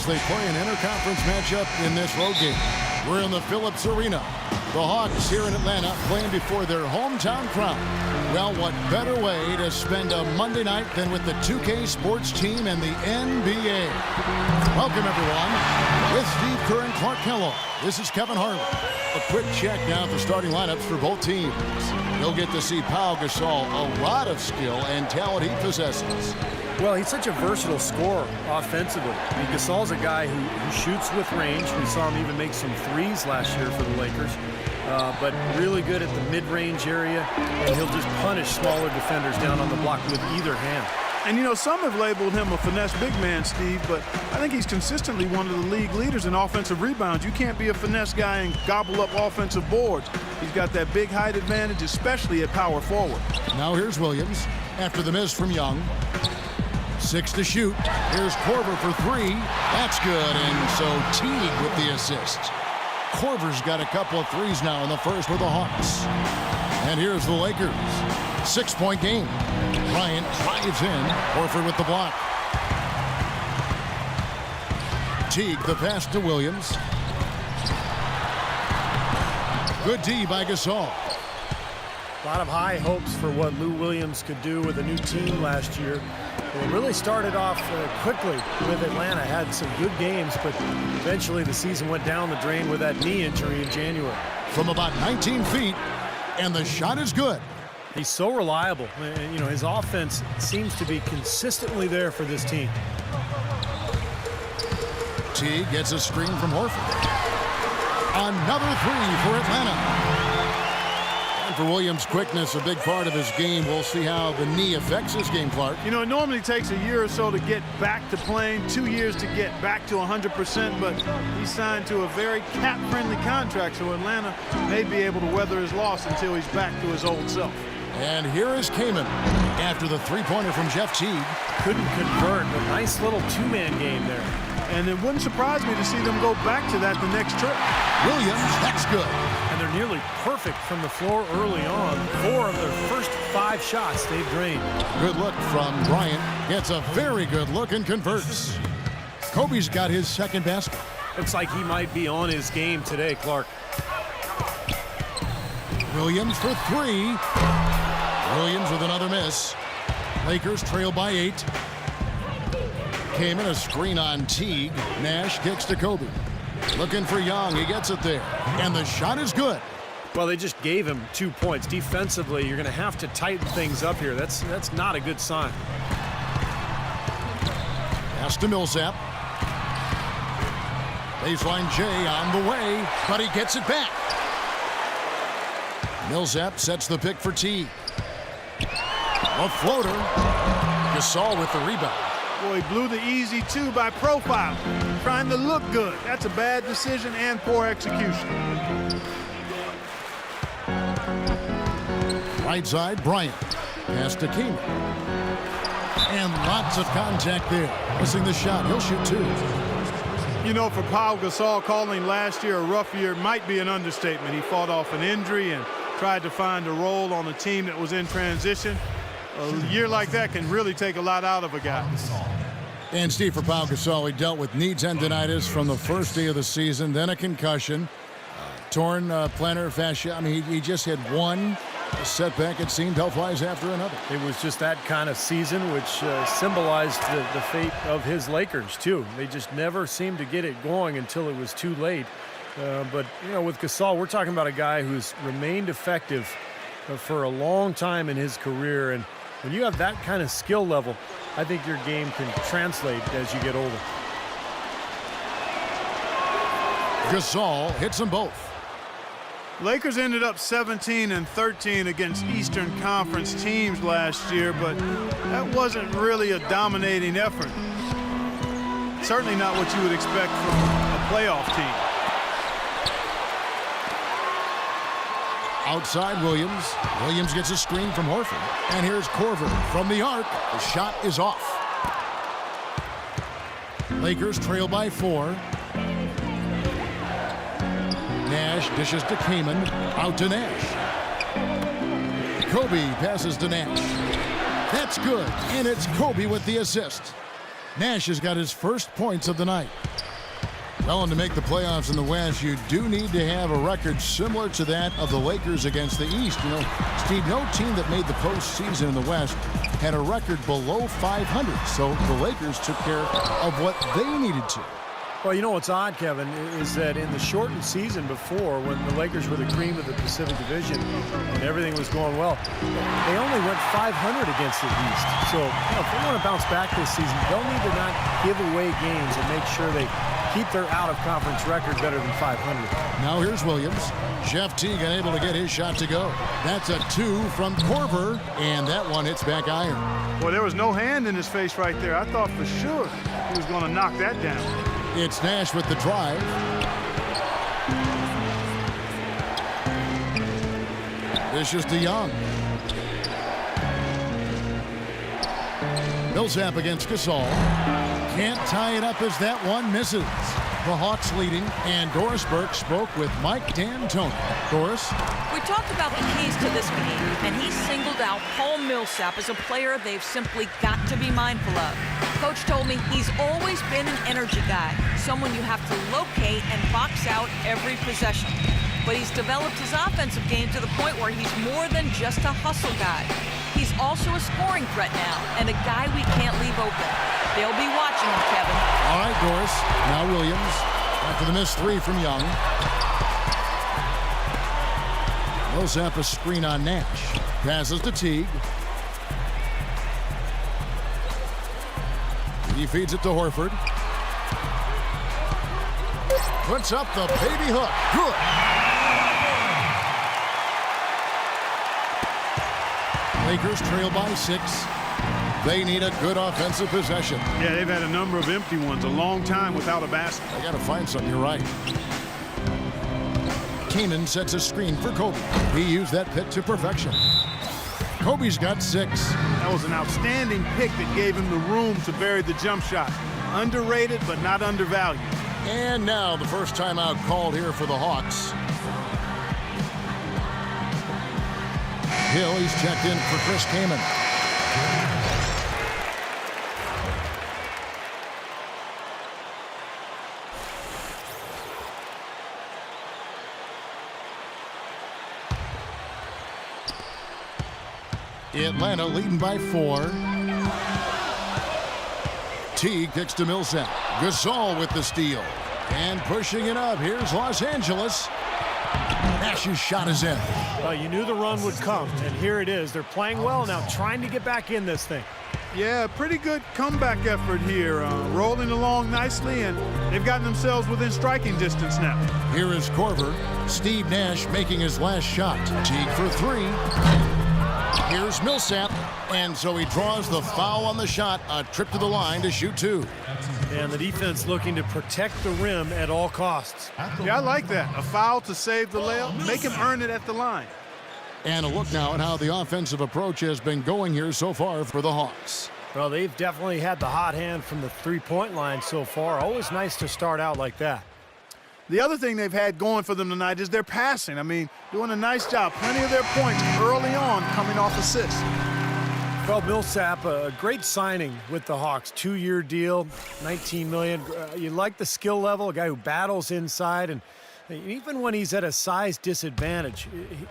as they play an interconference matchup in this road game. We're in the Phillips Arena. The Hawks here in Atlanta playing before their hometown crowd. Well, what better way to spend a Monday night than with the 2K Sports team and the NBA. Welcome, everyone. With Steve Kerr and Clark Kellogg, this is Kevin Harlan. A quick check now at the starting lineups for both teams. You'll get to see Pau Gasol, a lot of skill and talent he possesses. Well, he's such a versatile scorer offensively. I mean, Gasol's a guy who shoots with range. We saw him even make some threes last year for the Lakers. But really good at the mid-range area, and he'll just punish smaller defenders down on the block with either hand. And, you know, some have labeled him a finesse big man, Steve, but I think he's consistently one of the league leaders in offensive rebounds. You can't be a finesse guy and gobble up offensive boards. He's got that big height advantage, especially at power forward. Now here's Williams after the miss from Young. 6 to shoot. Here's Korver for 3. That's good, and so Teague with the assist. Korver's got a couple of threes now in the first for the Hawks. And here's the Lakers. 6-point game. Bryant drives in. Horford with the block. Teague the pass to Williams. Good D by Gasol. A lot of high hopes for what Lou Williams could do with a new team last year. It really started off quickly with Atlanta, had some good games, but eventually the season went down the drain with that knee injury in January. From about 19 feet, and the shot is good. He's so reliable. You know, his offense seems to be consistently there for this team. Teague gets a screen from Horford. Another 3 for Atlanta. And for Williams' quickness, a big part of his game. We'll see how the knee affects his game, Clark. You know, it normally takes a year or so to get back to playing, 2 years to get back to 100%, but he's signed to a very cap-friendly contract, so Atlanta may be able to weather his loss until he's back to his old self. And here is Kaman after the three-pointer from Jeff Teague. Couldn't convert, but nice little two-man game there. And it wouldn't surprise me to see them go back to that the next trip. Williams, that's good. And they're nearly perfect from the floor early on. 4 of their first 5 shots they've drained. Good look from Bryant. Gets a very good look and converts. Kobe's got his second basket. Looks like he might be on his game today, Clark. Williams for 3. Williams with another miss. Lakers trail by 8. Came in a screen on Teague. Nash kicks to Kobe. Looking for Young. He gets it there. And the shot is good. Well, they just gave him 2 points. Defensively, you're going to have to tighten things up here. That's not a good sign. Pass to Millsap. Baseline J on the way, but he gets it back. Millsap sets the pick for Teague. A floater. Gasol with the rebound. Boy, he blew the easy 2 by profile, trying to look good. That's a bad decision and poor execution. Right side, Bryant. Pass to Kaman. And lots of contact there. Missing the shot. He'll shoot 2. You know, for Pau Gasol, calling last year a rough year might be an understatement. He fought off an injury and tried to find a role on a team that was in transition. A year like that can really take a lot out of a guy. And Steve, for Pau Gasol, he dealt with knee tendonitis from the first day of the season, then a concussion, torn plantar fascia. I mean, he just had one setback, it seemed, health-wise after another. It was just that kind of season, which symbolized the fate of his Lakers, too. They just never seemed to get it going until it was too late. But, you know, with Gasol, we're talking about a guy who's remained effective for a long time in his career. And when you have that kind of skill level, I think your game can translate as you get older. Gasol hits them both. Lakers ended up 17-13 against Eastern Conference teams last year, but that wasn't really a dominating effort. Certainly not what you would expect from a playoff team. Outside Williams. Williams gets a screen from Horford. And here's Korver from the arc. The shot is off. Lakers trail by 4. Nash dishes to Kaman. Out to Nash. Kobe passes to Nash. That's good. And it's Kobe with the assist. Nash has got his first points of the night. Well, and to make the playoffs in the West, you do need to have a record similar to that of the Lakers against the East. You know, Steve, no team that made the postseason in the West had a record below 500. So the Lakers took care of what they needed to. Well, you know what's odd, Kevin, is that in the shortened season before, when the Lakers were the cream of the Pacific Division and everything was going well, they only went 500 against the East. So, you know, if they want to bounce back this season, they'll need to not give away games and make sure they keep their out-of-conference record better than 500. Now here's Williams. Jeff Teague unable to get his shot to go. That's a 2 from Korver, and that one hits back iron. Well, there was no hand in his face right there. I thought for sure he was going to knock that down. It's Nash with the drive. This is DeYoung. Millsap against Gasol. Can't tie it up as that one misses. The Hawks leading, and Doris Burke spoke with Mike D'Antoni. Doris? We talked about the keys to this game, and he singled out Paul Millsap as a player they've simply got to be mindful of. Coach told me he's always been an energy guy, someone you have to locate and box out every possession. But he's developed his offensive game to the point where he's more than just a hustle guy. He's also a scoring threat now, and a guy we can't leave open. They'll be watching him, Kevin. All right, Doris. Now Williams. After the missed 3 from Young. Millsap a screen on Nash. Passes to Teague. He feeds it to Horford. Puts up the baby hook. Good. Lakers trail by 6. They need a good offensive possession. Yeah, they've had a number of empty ones, a long time without a basket. I got to find something, you're right. Kanan sets a screen for Kobe. He used that pick to perfection. Kobe's got 6. That was an outstanding pick that gave him the room to bury the jump shot. Underrated, but not undervalued. And now the first timeout called here for the Hawks. Hill, he's checked in for Chris Kaman. Atlanta leading by 4. Teague kicks to Millsap. Gasol with the steal. And pushing it up. Here's Los Angeles. Nash's shot is in. Well, you knew the run would come, and here it is. They're playing well now, trying to get back in this thing. Yeah, pretty good comeback effort here. Rolling along nicely, and they've gotten themselves within striking distance now. Here is Korver. Steve Nash making his last shot. Teague for 3. Here's Millsap, and so he draws the foul on the shot. A trip to the line to shoot 2. And the defense looking to protect the rim at all costs. Yeah, I like that. A foul to save the layup. Make him earn it at the line. And a look now at how the offensive approach has been going here so far for the Hawks. Well, they've definitely had the hot hand from the three-point line so far. Always nice to start out like that. The other thing they've had going for them tonight is their passing. I mean, doing a nice job. Plenty of their points early on coming off assists. Well, Millsap, a great signing with the Hawks. 2-year deal, $19 million. You like the skill level, a guy who battles inside, and even when he's at a size disadvantage,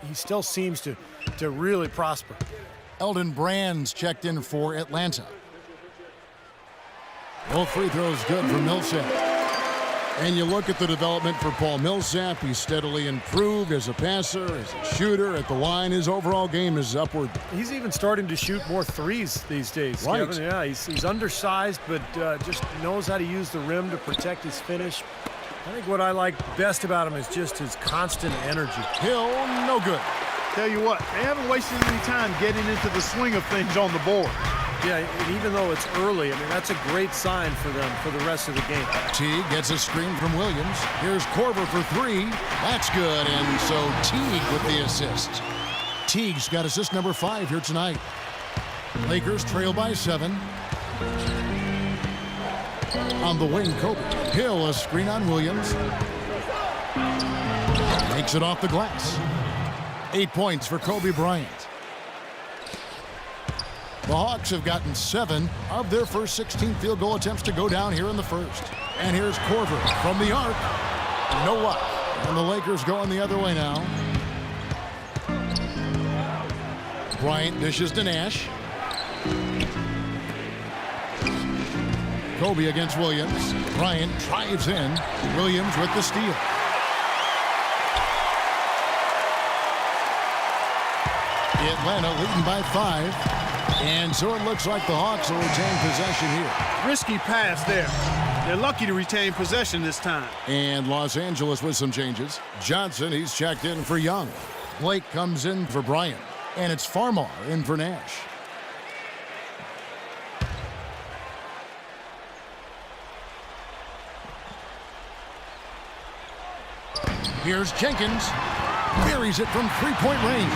he still seems to really prosper. Eldon Brand's checked in for Atlanta. Both free throws good for Millsap. And you look at the development for Paul Millsap. He's steadily improved as a passer, as a shooter. At the line, his overall game is upward. He's even starting to shoot more threes these days, right. Kevin. Yeah, he's undersized, but just knows how to use the rim to protect his finish. I think what I like best about him is just his constant energy. Hill, no good. Tell you what, they haven't wasted any time getting into the swing of things on the board. Yeah, and even though it's early, I mean, that's a great sign for them for the rest of the game. Teague gets a screen from Williams. Here's Korver for 3. That's good, and so Teague with the assist. Teague's got assist number 5 here tonight. Lakers trail by 7. On the wing, Kobe. Hill, a screen on Williams. Makes it off the glass. 8 points for Kobe Bryant. The Hawks have gotten 7 of their first 16 field goal attempts to go down here in the first. And here's Korver from the arc. No luck. And the Lakers going the other way now. Bryant dishes to Nash. Kobe against Williams. Bryant drives in. Williams with the steal. Atlanta leading by 5. And so it looks like the Hawks will retain possession here. Risky pass there. They're lucky to retain possession this time. And Los Angeles with some changes. Johnson, he's checked in for Young. Blake comes in for Bryant. And it's Farmar in for Nash. Here's Jenkins. Buries it from three-point range.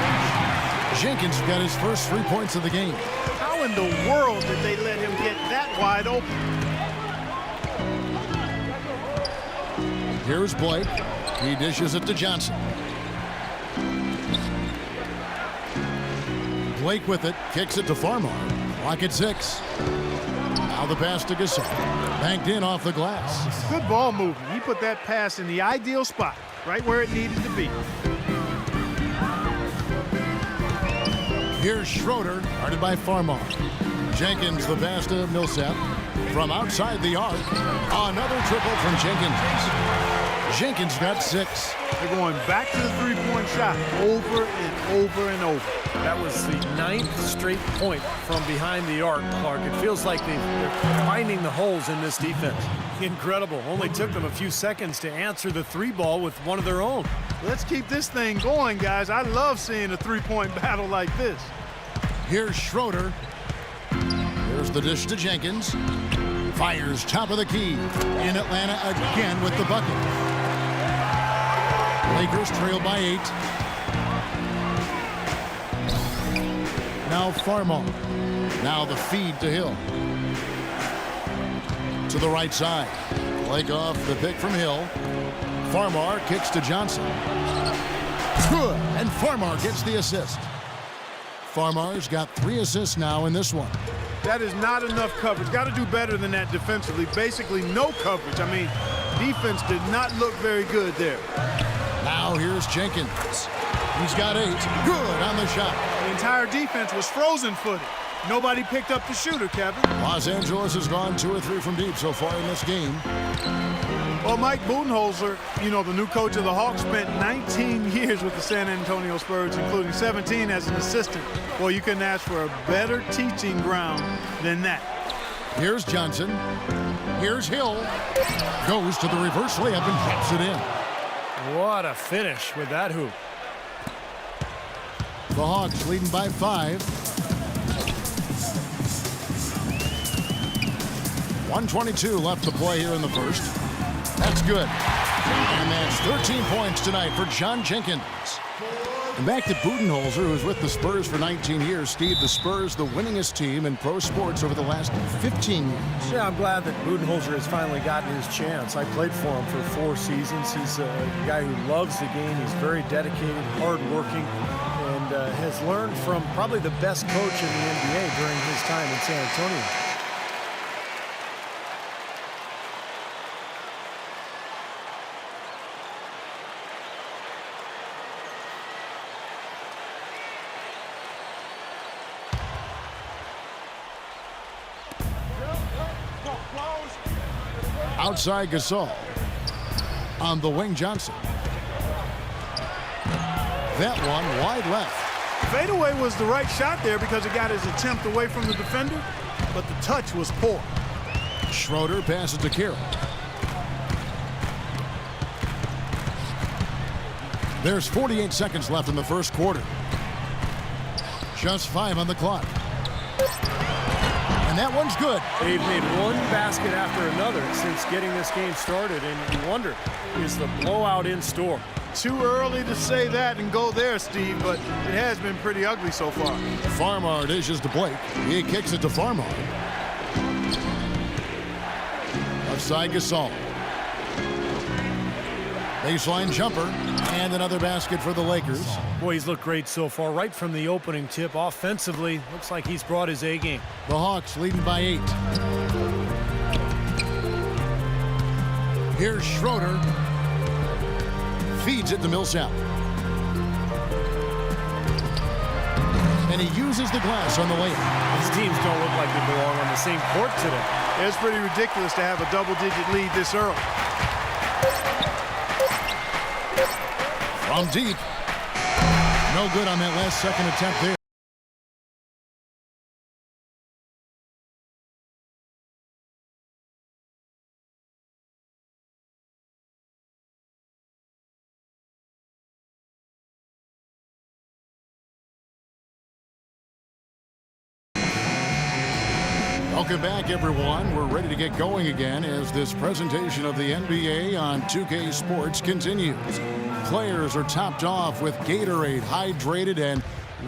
Jenkins got his first 3 points of the game. How in the world did they let him get that wide open? Here's Blake. He dishes it to Johnson. Blake with it. Kicks it to Farmar. Clock at 6. Now the pass to Gasol. Banked in off the glass. Good ball movement. He put that pass in the ideal spot, right where it needed to be. Here's Schroeder, guarded by Farmar. Jenkins, the pass to Millsap. From outside the arc, another triple from Jenkins. Jenkins got 6. They're going back to the three-point shot over and over and over. That was the 9th straight point from behind the arc, Clark. It feels like they're finding the holes in this defense. Incredible. Only took them a few seconds to answer the 3-ball with one of their own. Let's keep this thing going, guys. I love seeing a three-point battle like this. Here's Schroeder. Here's the dish to Jenkins. Fires top of the key. In Atlanta again with the bucket. Lakers trail by 8. Now Farmar. Now the feed to Hill. To the right side. Blake off the pick from Hill. Farmar kicks to Johnson. Good. And Farmar gets the assist. Farmar's got 3 assists now in this one. That is not enough coverage. Got to do better than that defensively. Basically no coverage. I mean, defense did not look very good there. Now here's Jenkins. He's got 8. Good on the shot. The entire defense was frozen-footed. Nobody picked up the shooter, Kevin. Los Angeles has gone 2 or 3 from deep so far in this game. Well, Mike Budenholzer, you know, the new coach of the Hawks, spent 19 years with the San Antonio Spurs, including 17 as an assistant. Well, you couldn't ask for a better teaching ground than that. Here's Johnson. Here's Hill. Goes to the reverse layup and drops it in. What a finish with that hoop. The Hawks leading by 5. 1:22 left to play here in the first. That's good. And that's 13 points tonight for John Jenkins. And back to Budenholzer, who's with the Spurs for 19 years. Steve, the Spurs, the winningest team in pro sports over the last 15 years. Yeah, I'm glad that Budenholzer has finally gotten his chance. I played for him for 4 seasons. He's a guy who loves the game. He's very dedicated, hardworking, and has learned from probably the best coach in the NBA during his time in San Antonio. Outside Gasol. On the wing, Johnson. That one wide left. Fadeaway was the right shot there because it got his attempt away from the defender, but the touch was poor. Schroeder passes to Carroll. There's 48 seconds left in the first quarter. Just 5 on the clock. And that one's good. They've made one basket after another since getting this game started, and you wonder, is the blowout in store? Too early to say that and go there, Steve, but it has been pretty ugly so far. Farmar dishes to Blake. He kicks it to Farmar. Left side Gasol. Baseline jumper, and another basket for the Lakers. Boy, he's looked great so far. Right from the opening tip, offensively, looks like he's brought his A game. The Hawks leading by 8. Here's Schroeder. Feeds it to Millsap. And he uses the glass on the layup. These teams don't look like they belong on the same court today. It's pretty ridiculous to have a double-digit lead this early. From deep. No good on that last second attempt there. Welcome back, everyone. We're ready to get going again as this presentation of the NBA on 2K Sports continues. Players are topped off with Gatorade, hydrated, and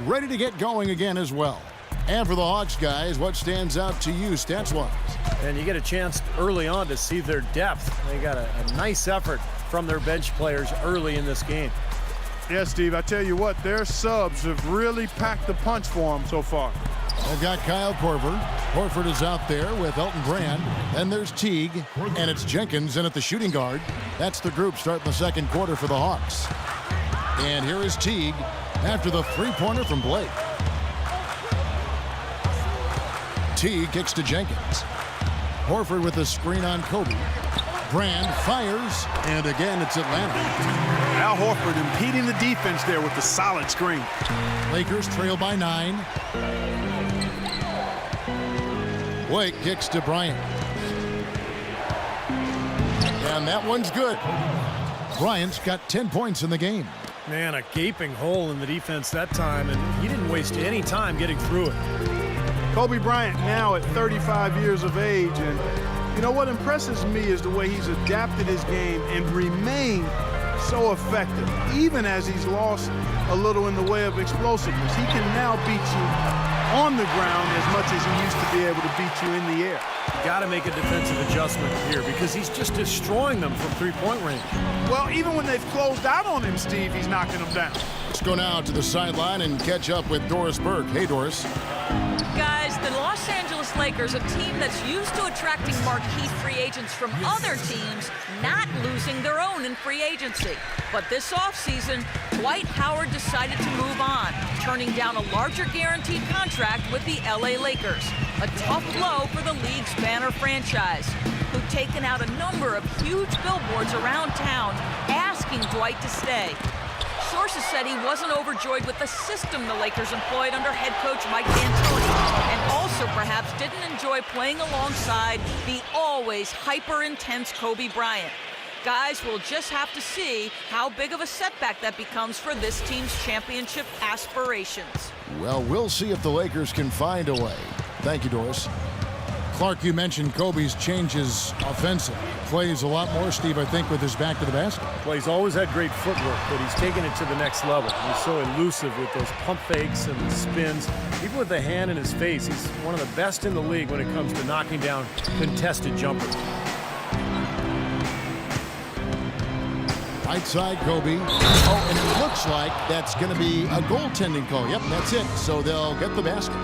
ready to get going again as well. And for the Hawks guys, what stands out to you stats-wise? And you get a chance early on to see their depth. They got a nice effort from their bench players early in this game. Yes, Steve, I tell you what, their subs have really packed the punch for them so far. They've got Kyle Korver. Horford is out there with Elton Brand. Then there's Teague, and it's Jenkins in at the shooting guard. That's the group starting the second quarter for the Hawks. And here is Teague after the three-pointer from Blake. Teague kicks to Jenkins. Horford with a screen on Kobe. Brand fires, and again it's Atlanta. Al Horford impeding the defense there with the solid screen. Lakers trail by 9. Blake kicks to Bryant. And that one's good. Bryant's got 10 points in the game. Man, a gaping hole in the defense that time, and he didn't waste any time getting through it. Kobe Bryant now at 35 years of age, and you know what impresses me is the way he's adapted his game and remained so effective. Even as he's lost a little in the way of explosiveness, he can now beat you on the ground as much as he used to be able to beat you in the air. You got to make a defensive adjustment here because he's just destroying them from three-point range. Well, even when they've closed out on him, Steve, he's knocking them down. Let's go now to the sideline and catch up with Doris Burke. Hey, Doris. Guys, the Los Angeles Lakers, a team that's used to attracting marquee free agents from other teams, not losing their own in free agency. But this offseason, Dwight Howard decided to move on, turning down a larger guaranteed contract with the LA Lakers. A tough blow for the league's banner franchise, who've taken out a number of huge billboards around town asking Dwight to stay. Sources said he wasn't overjoyed with the system the Lakers employed under head coach Mike D'Antoni, and also perhaps didn't enjoy playing alongside the always hyper-intense Kobe Bryant. Guys, we'll just have to see how big of a setback that becomes for this team's championship aspirations. Well, we'll see if the Lakers can find a way. Thank you, Doris. Clark, you mentioned Kobe's changes offensive. Plays a lot more, Steve, I think, with his back to the basket. Well, he's always had great footwork, but he's taken it to the next level. He's so elusive with those pump fakes and the spins. Even with the hand in his face, he's one of the best in the league when it comes to knocking down contested jumpers. Right side, Kobe. Oh, and it looks like that's going to be a goaltending call. Yep, that's it. So they'll get the basket.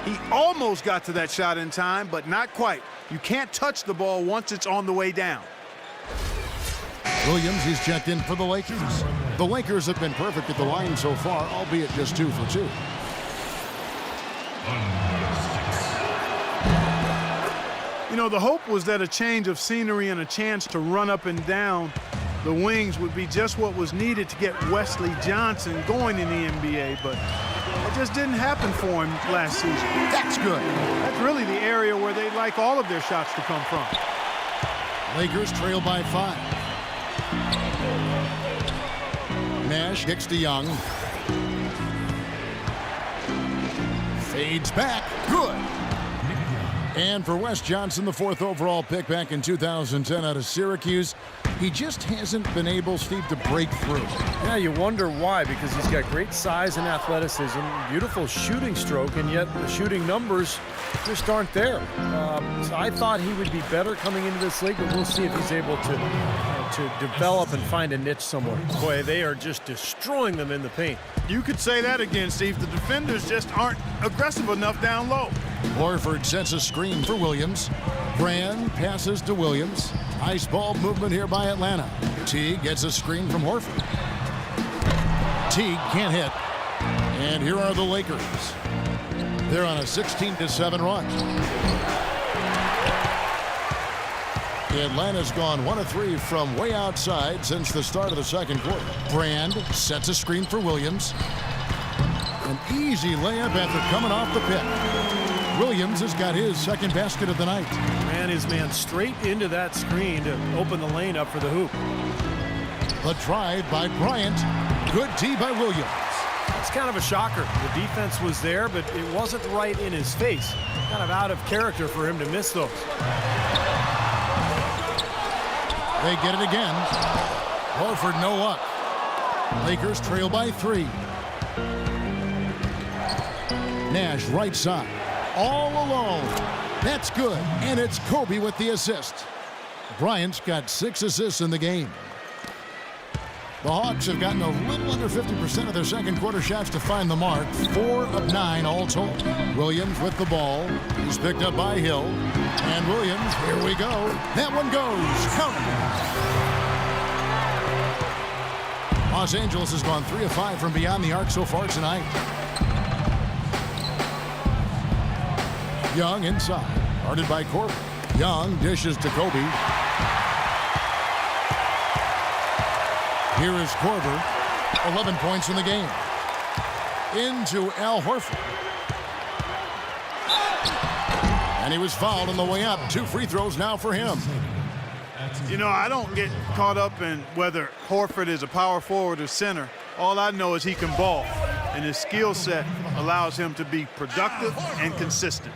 He almost got to that shot in time, but not quite. You can't touch the ball once it's on the way down. Williams is checked in for the Lakers. The Lakers have been perfect at the line so far, albeit just 2 for 2. You know, the hope was that a change of scenery and a chance to run up and down the wings would be just what was needed to get Wesley Johnson going in the NBA, but it just didn't happen for him last season. That's good. That's really the area where they like all of their shots to come from. Lakers trail by 5. Nash kicks to Young. Fades back. Good. And for Wes Johnson, the 4th overall pick back in 2010 out of Syracuse, he just hasn't been able, Steve, to break through. Yeah, you wonder why, because he's got great size and athleticism, beautiful shooting stroke, and yet the shooting numbers just aren't there. So I thought he would be better coming into this league, but we'll see if he's able to develop and find a niche somewhere. Boy, they are just destroying them in the paint. You could say that again, Steve. The defenders just aren't aggressive enough down low. Horford sets a screen for Williams. Brand passes to Williams. Nice ball movement here by Atlanta. Teague gets a screen from Horford. Teague can't hit. And here are the Lakers. They're on a 16-7 run. Atlanta's gone 1 of 3 from way outside since the start of the second quarter. Brand sets a screen for Williams. An easy layup after coming off the pick. Williams has got his second basket of the night. Ran his man straight into that screen to open the lane up for the hoop. The drive by Bryant. Good D by Williams. It's kind of a shocker. The defense was there, but it wasn't right in his face. Kind of out of character for him to miss those. They get it again. Horford, no luck. Lakers trail by 3. Nash right side. All alone. That's good. And it's Kobe with the assist. Bryant's got 6 assists in the game. The Hawks have gotten a little under 50% of their second quarter shots to find the mark. 4 of 9 all told. Williams with the ball. He's picked up by Hill. And Williams, here we go. That one goes. Count it. Los Angeles has gone 3 of 5 from beyond the arc so far tonight. Young inside. Guarded by Corbin. Young dishes to Kobe. Here is Korver, 11 points in the game. Into Al Horford. And he was fouled on the way up. 2 free throws now for him. You know, I don't get caught up in whether Horford is a power forward or center. All I know is he can ball, and his skill set allows him to be productive and consistent.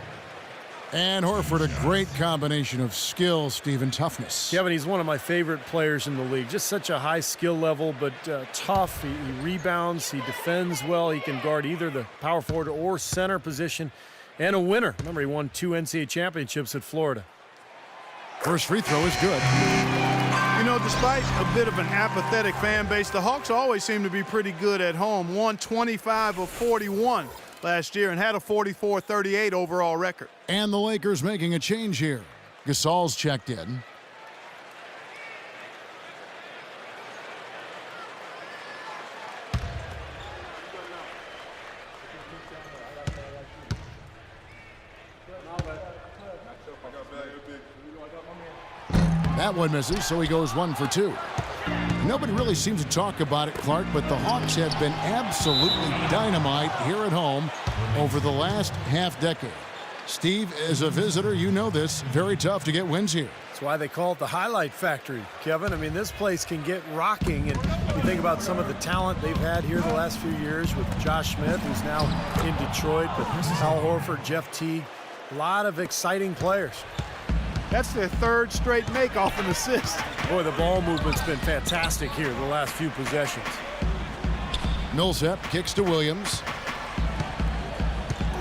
And Horford, a great combination of skill, Steve, and toughness. Kevin, he's one of my favorite players in the league. Just such a high skill level, but tough. He rebounds, he defends well. He can guard either the power forward or center position, and a winner. Remember, he won 2 NCAA championships at Florida. First free throw is good. You know, despite a bit of an apathetic fan base, the Hawks always seem to be pretty good at home. Won 25 of 41 last year and had a 44-38 overall record. And the Lakers making a change here. Gasol's checked in. That one misses, so he goes 1 for 2. Nobody really seems to talk about it, Clark, but the Hawks have been absolutely dynamite here at home over the last half-decade. Steve, as a visitor, you know this. Very tough to get wins here. That's why they call it the highlight factory, Kevin. I mean, this place can get rocking, and you think about some of the talent they've had here the last few years with Josh Smith, who's now in Detroit, but Al Horford, Jeff Teague, a lot of exciting players. That's their 3rd straight make off an assist. Boy, the ball movement's been fantastic here the last few possessions. Millsap kicks to Williams.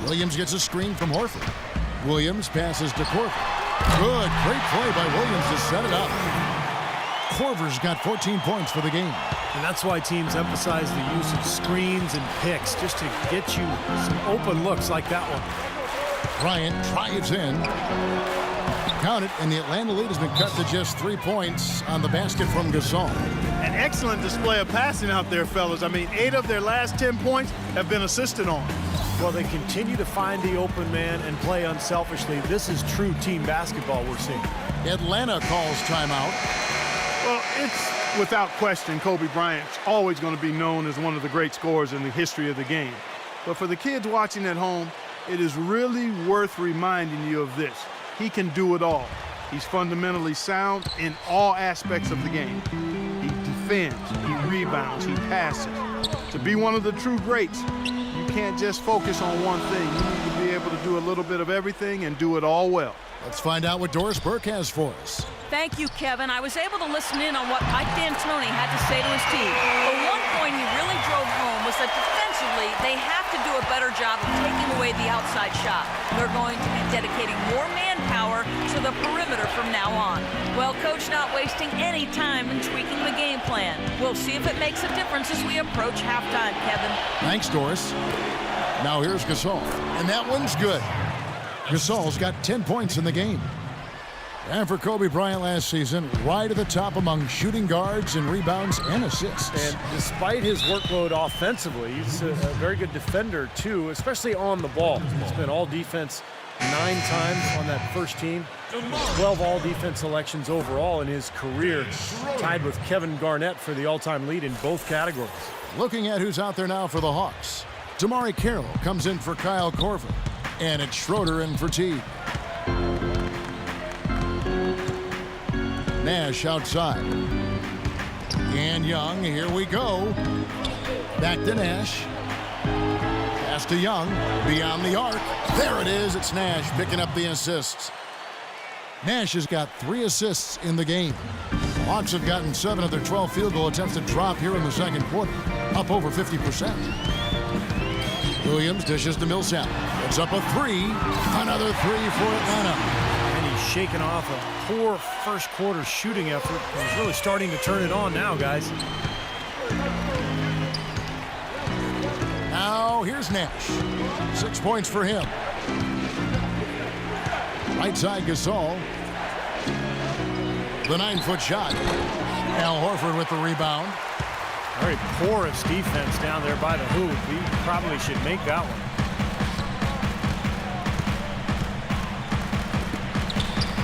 Williams gets a screen from Horford. Williams passes to Korver. Good, great play by Williams to set it up. Korver's got 14 points for the game. And that's why teams emphasize the use of screens and picks, just to get you some open looks like that one. Bryant drives in. Count it, and the Atlanta lead has been cut to just 3 points on the basket from Gasol. An excellent display of passing out there, fellas. I mean, 8 of their last 10 points have been assisted on. Well, they continue to find the open man and play unselfishly. This is true team basketball we're seeing. Atlanta calls timeout. Well, it's without question Kobe Bryant's always going to be known as one of the great scorers in the history of the game. But for the kids watching at home, it is really worth reminding you of this. He can do it all. He's fundamentally sound in all aspects of the game. He defends, he rebounds, he passes. To be one of the true greats, you can't just focus on one thing. You need to be able to do a little bit of everything and do it all well. Let's find out what Doris Burke has for us. Thank you, Kevin. I was able to listen in on what Mike D'Antoni had to say to his team. The one point he really drove home was that defensively, they have to do a better job of taking away the outside shot. They're going to be dedicating more manpower to the perimeter from now on. Well, Coach not wasting any time in tweaking the game plan. We'll see if it makes a difference as we approach halftime, Kevin. Thanks, Doris. Now here's Gasol, and that one's good. Gasol's got 10 points in the game. And for Kobe Bryant last season, right at the top among shooting guards and rebounds and assists. And despite his workload offensively, he's a very good defender, too, especially on the ball. He's been all defense 9 times on that first team. 12 all defense selections overall in his career, tied with Kevin Garnett for the all-time lead in both categories. Looking at who's out there now for the Hawks. Damari Carroll comes in for Kyle Korver. And it's Schroeder in for Teague. Nash outside. And Young, here we go. Back to Nash. Pass to Young, beyond the arc. There it is, it's Nash picking up the assists. Nash has got 3 assists in the game. Hawks have gotten 7 of their 12 field goal attempts to drop here in the second quarter, up over 50%. Williams dishes to Millsap. It's up a 3. Another 3 for Atlanta. And he's shaking off a poor first quarter shooting effort. He's really starting to turn it on now, guys. Now here's Nash. 6 points for him. Right side Gasol. The 9-foot shot. Al Horford with the rebound. Very porous defense down there by the hoop. He probably should make that one.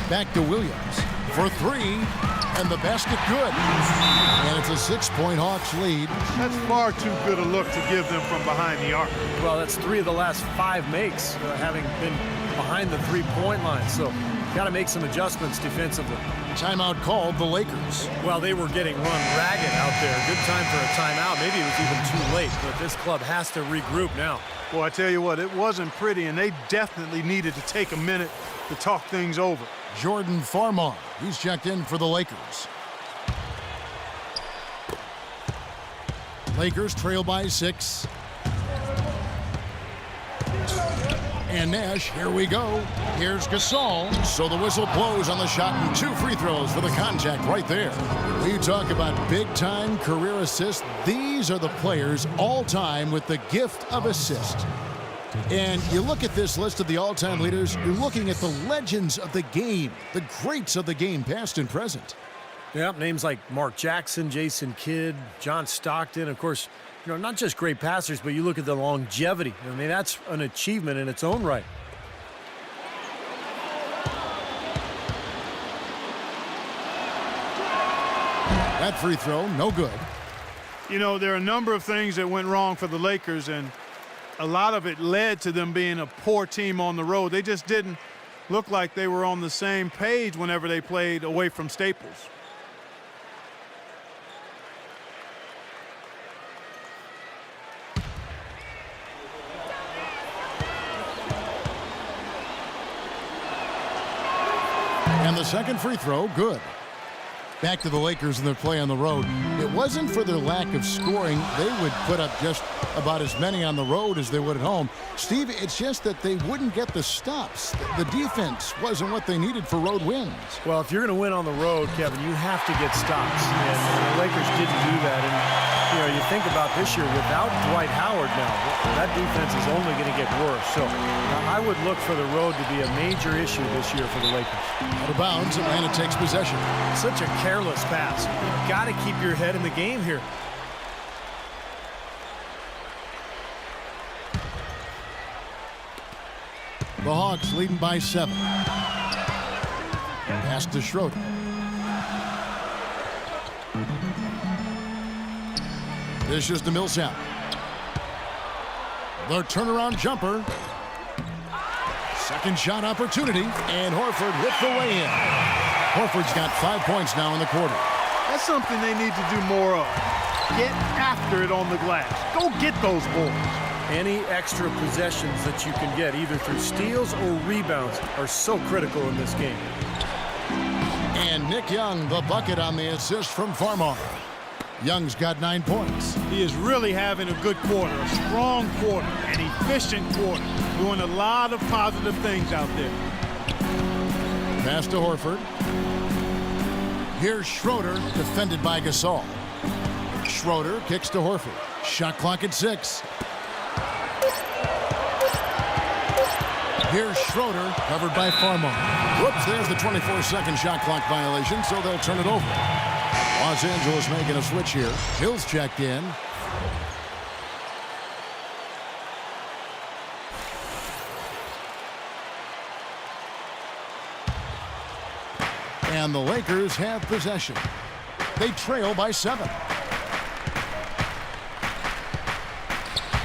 Back to Williams for 3, and the basket good. And it's a 6-point Hawks lead. That's far too good a look to give them from behind the arc. Well, that's 3 of the last 5 makes, having been behind the 3-point line. So, got to make some adjustments defensively. Timeout called the Lakers. Well, they were getting run ragged out there. Good time for a timeout. Maybe it was even too late, but this club has to regroup now. Well, I tell you what, it wasn't pretty, and they definitely needed to take a minute to talk things over. Jordan Farmar, he's checked in for the Lakers. Lakers trail by 6. And Nash, here we go. Here's Gasol. So the whistle blows on the shot and 2 free throws for the contact right there. We talk about big-time career assists. These are the players all-time with the gift of assist. And you look at this list of the all-time leaders, you're looking at the legends of the game, the greats of the game, past and present. Yep, names like Mark Jackson, Jason Kidd, John Stockton, of course, you know, not just great passers, but you look at the longevity. I mean, that's an achievement in its own right. That free throw, no good. You know, there are a number of things that went wrong for the Lakers, and a lot of it led to them being a poor team on the road. They just didn't look like they were on the same page whenever they played away from Staples. And the second free throw, good. Back to the Lakers in their play on the road. It wasn't for their lack of scoring. They would put up just about as many on the road as they would at home. Steve, it's just that they wouldn't get the stops. The defense wasn't what they needed for road wins. Well, if you're going to win on the road, Kevin, you have to get stops. And the Lakers didn't do that. And, you know, you think about this year, without Dwight Howard now, that defense is only going to get worse. So I would look for the road to be a major issue this year for the Lakers. Out of bounds, Atlanta takes possession. Such a careless pass. You've got to keep your head in the game here. The Hawks leading by 7. Pass to Schroeder. This is to Millsap. The turnaround jumper. Second shot opportunity, and Horford with the lay-in. Horford's got 5 points now in the quarter. That's something they need to do more of. Get after it on the glass. Go get those boards. Any extra possessions that you can get, either through steals or rebounds, are so critical in this game. And Nick Young, the bucket on the assist from Farmar. Young's got 9 points. He is really having a good quarter, a strong quarter, an efficient quarter, doing a lot of positive things out there. Pass to Horford. Here's Schroeder, defended by Gasol. Schroeder kicks to Horford. Shot clock at 6. Here's Schroeder, covered by Farmar. Whoops, there's the 24-second shot clock violation, so they'll turn it over. Los Angeles making a switch here. Hill's checked in. And the Lakers have possession. They trail by 7.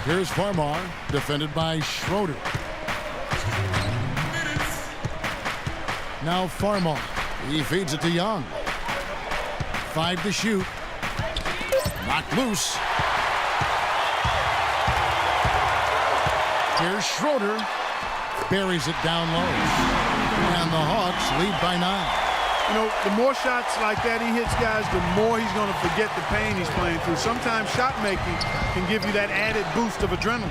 Here's Farmar, defended by Schroeder. Now Farmar. He feeds it to Young. 5 to shoot. Knocked loose. Here's Schroeder. Buries it down low. And the Hawks lead by 9. You know, the more shots like that he hits, guys, the more he's going to forget the pain he's playing through. Sometimes shot making can give you that added boost of adrenaline.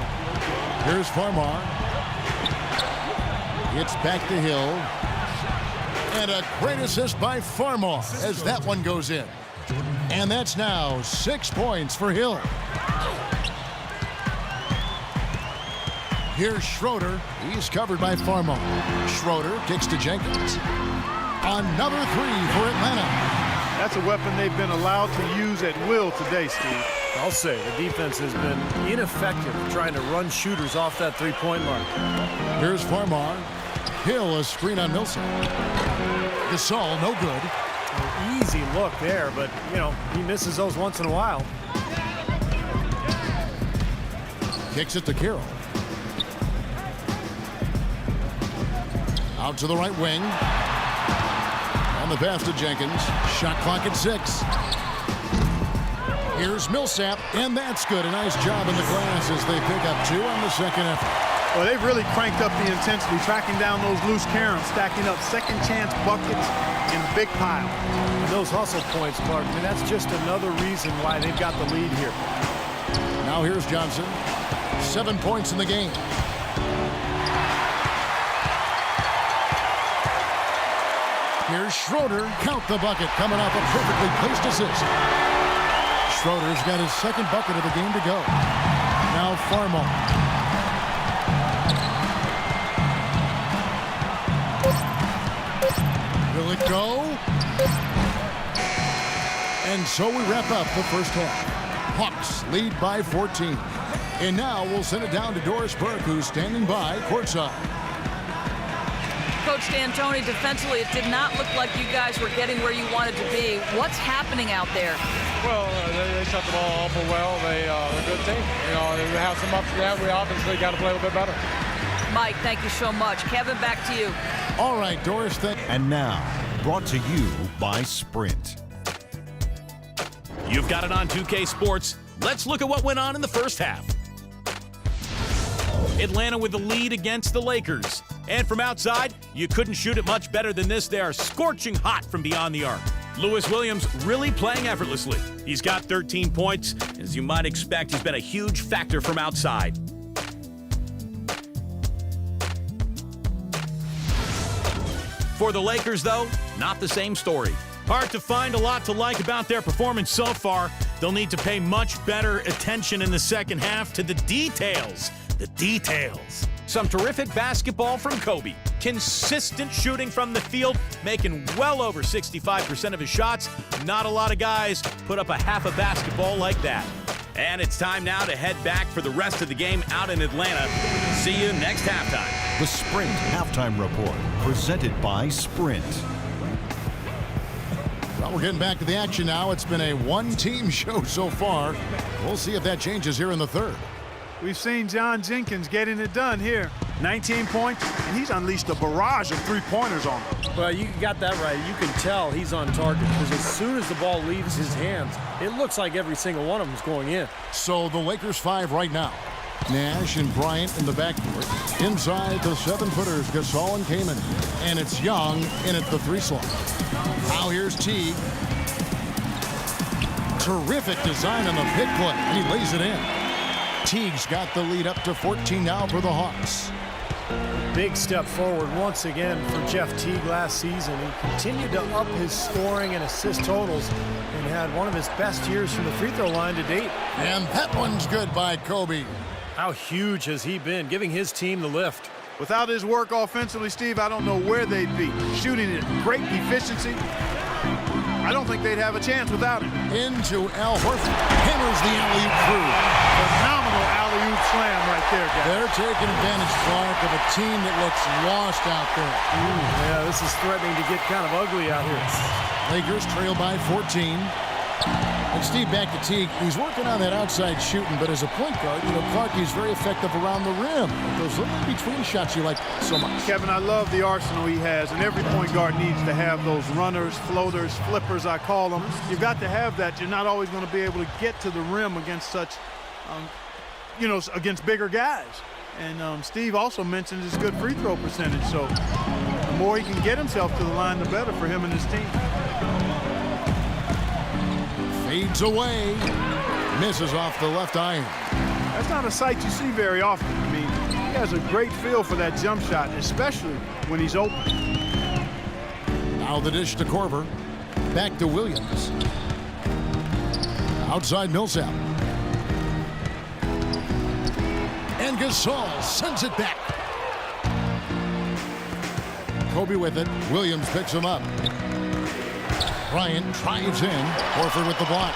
Here's Farmar. It's back to Hill. And a great assist by Farmar as that one goes in. And that's now 6 points for Hill. Here's Schroeder. He's covered by Farmar. Schroeder kicks to Jenkins. Another 3 for Atlanta. That's a weapon they've been allowed to use at will today, Steve. I'll say the defense has been ineffective trying to run shooters off that three-point line. Here's Farmar. Hill, a screen on Millsap. Gasol, no good. An easy look there, but, you know, he misses those once in a while. Kicks it to Carroll. Out to the right wing. On the pass to Jenkins. Shot clock at 6. Here's Millsap, and that's good. A nice job in the glass as they pick up 2 on the second effort. Well, they've really cranked up the intensity, tracking down those loose caroms, stacking up second chance buckets in a big pile. And those hustle points, Clark, and that's just another reason why they've got the lead here. Now here's Johnson. 7 points in the game. Here's Schroeder. Count the bucket, coming off a perfectly placed assist. Schroeder's got his second bucket of the game to go. Now Farmar. Will it go? And so we wrap up the first half. Hawks lead by 14. And now we'll send it down to Doris Burke, who's standing by courtside. Coach D'Antoni, defensively, it did not look like you guys were getting where you wanted to be. What's happening out there? Well, they shot the ball awful well. They're a good team. You know, they have some ups and downs. We obviously got to play a little bit better. Mike, thank you so much. Kevin, back to you. All right, Doris. And now, brought to you by Sprint. You've got it on 2K Sports. Let's look at what went on in the first half. Atlanta with the lead against the Lakers. And from outside, you couldn't shoot it much better than this. They are scorching hot from beyond the arc. Lewis Williams really playing effortlessly. He's got 13 points. As you might expect, he's been a huge factor from outside. For the Lakers, though, not the same story. Hard to find a lot to like about their performance so far. They'll need to pay much better attention in the second half to the details. The details. Some terrific basketball from Kobe. Consistent shooting from the field, making well over 65% of his shots. Not a lot of guys put up a half a basketball like that. And it's time now to head back for the rest of the game out in Atlanta. See you next halftime. The Sprint Halftime Report, presented by Sprint. Well, we're getting back to the action now. It's been a one-team show so far. We'll see if that changes here in the third. We've seen John Jenkins getting it done here. 19 points, and he's unleashed a barrage of three-pointers on them. Well, you got that right. You can tell he's on target because as soon as the ball leaves his hands, it looks like every single one of them is going in. So the Lakers 5 right now. Nash and Bryant in the backcourt. Inside the 7-footers, Gasol and Kaman. And it's Young in at the 3 slot. Now here's Teague. Terrific design on the pick play, and he lays it in. Teague's got the lead up to 14 now for the Hawks. Big step forward once again for Jeff Teague last season. He continued to up his scoring and assist totals and had one of his best years from the free throw line to date. And that one's good by Kobe. How huge has he been, giving his team the lift? Without his work offensively, Steve, I don't know where they'd be. Shooting at great efficiency. I don't think they'd have a chance without him. Into Al Horford. Hammers the alley-oop through. Phenomenal alley-oop slam right there, guys. They're taking advantage, Clark, of a team that looks lost out there. Yeah, this is threatening to get kind of ugly out here. Lakers trail by 14. And Steve, back to Teague. He's working on that outside shooting, but as a point guard, Clark, he's very effective around the rim. Those little between shots you like so much. Kevin, I love the arsenal he has, and every point guard needs to have those runners, floaters, flippers, I call them. You've got to have that. You're not always going to be able to get to the rim against such, against bigger guys. And Steve also mentioned his good free throw percentage, so the more he can get himself to the line, the better for him and his team. Fades away. Misses off the left iron. That's not a sight you see very often. I mean, he has a great feel for that jump shot, especially when he's open. Now the dish to Korver. Back to Williams. Outside Millsap. And Gasol sends it back. Kobe with it. Williams picks him up. Bryant drives in. Horford with the block.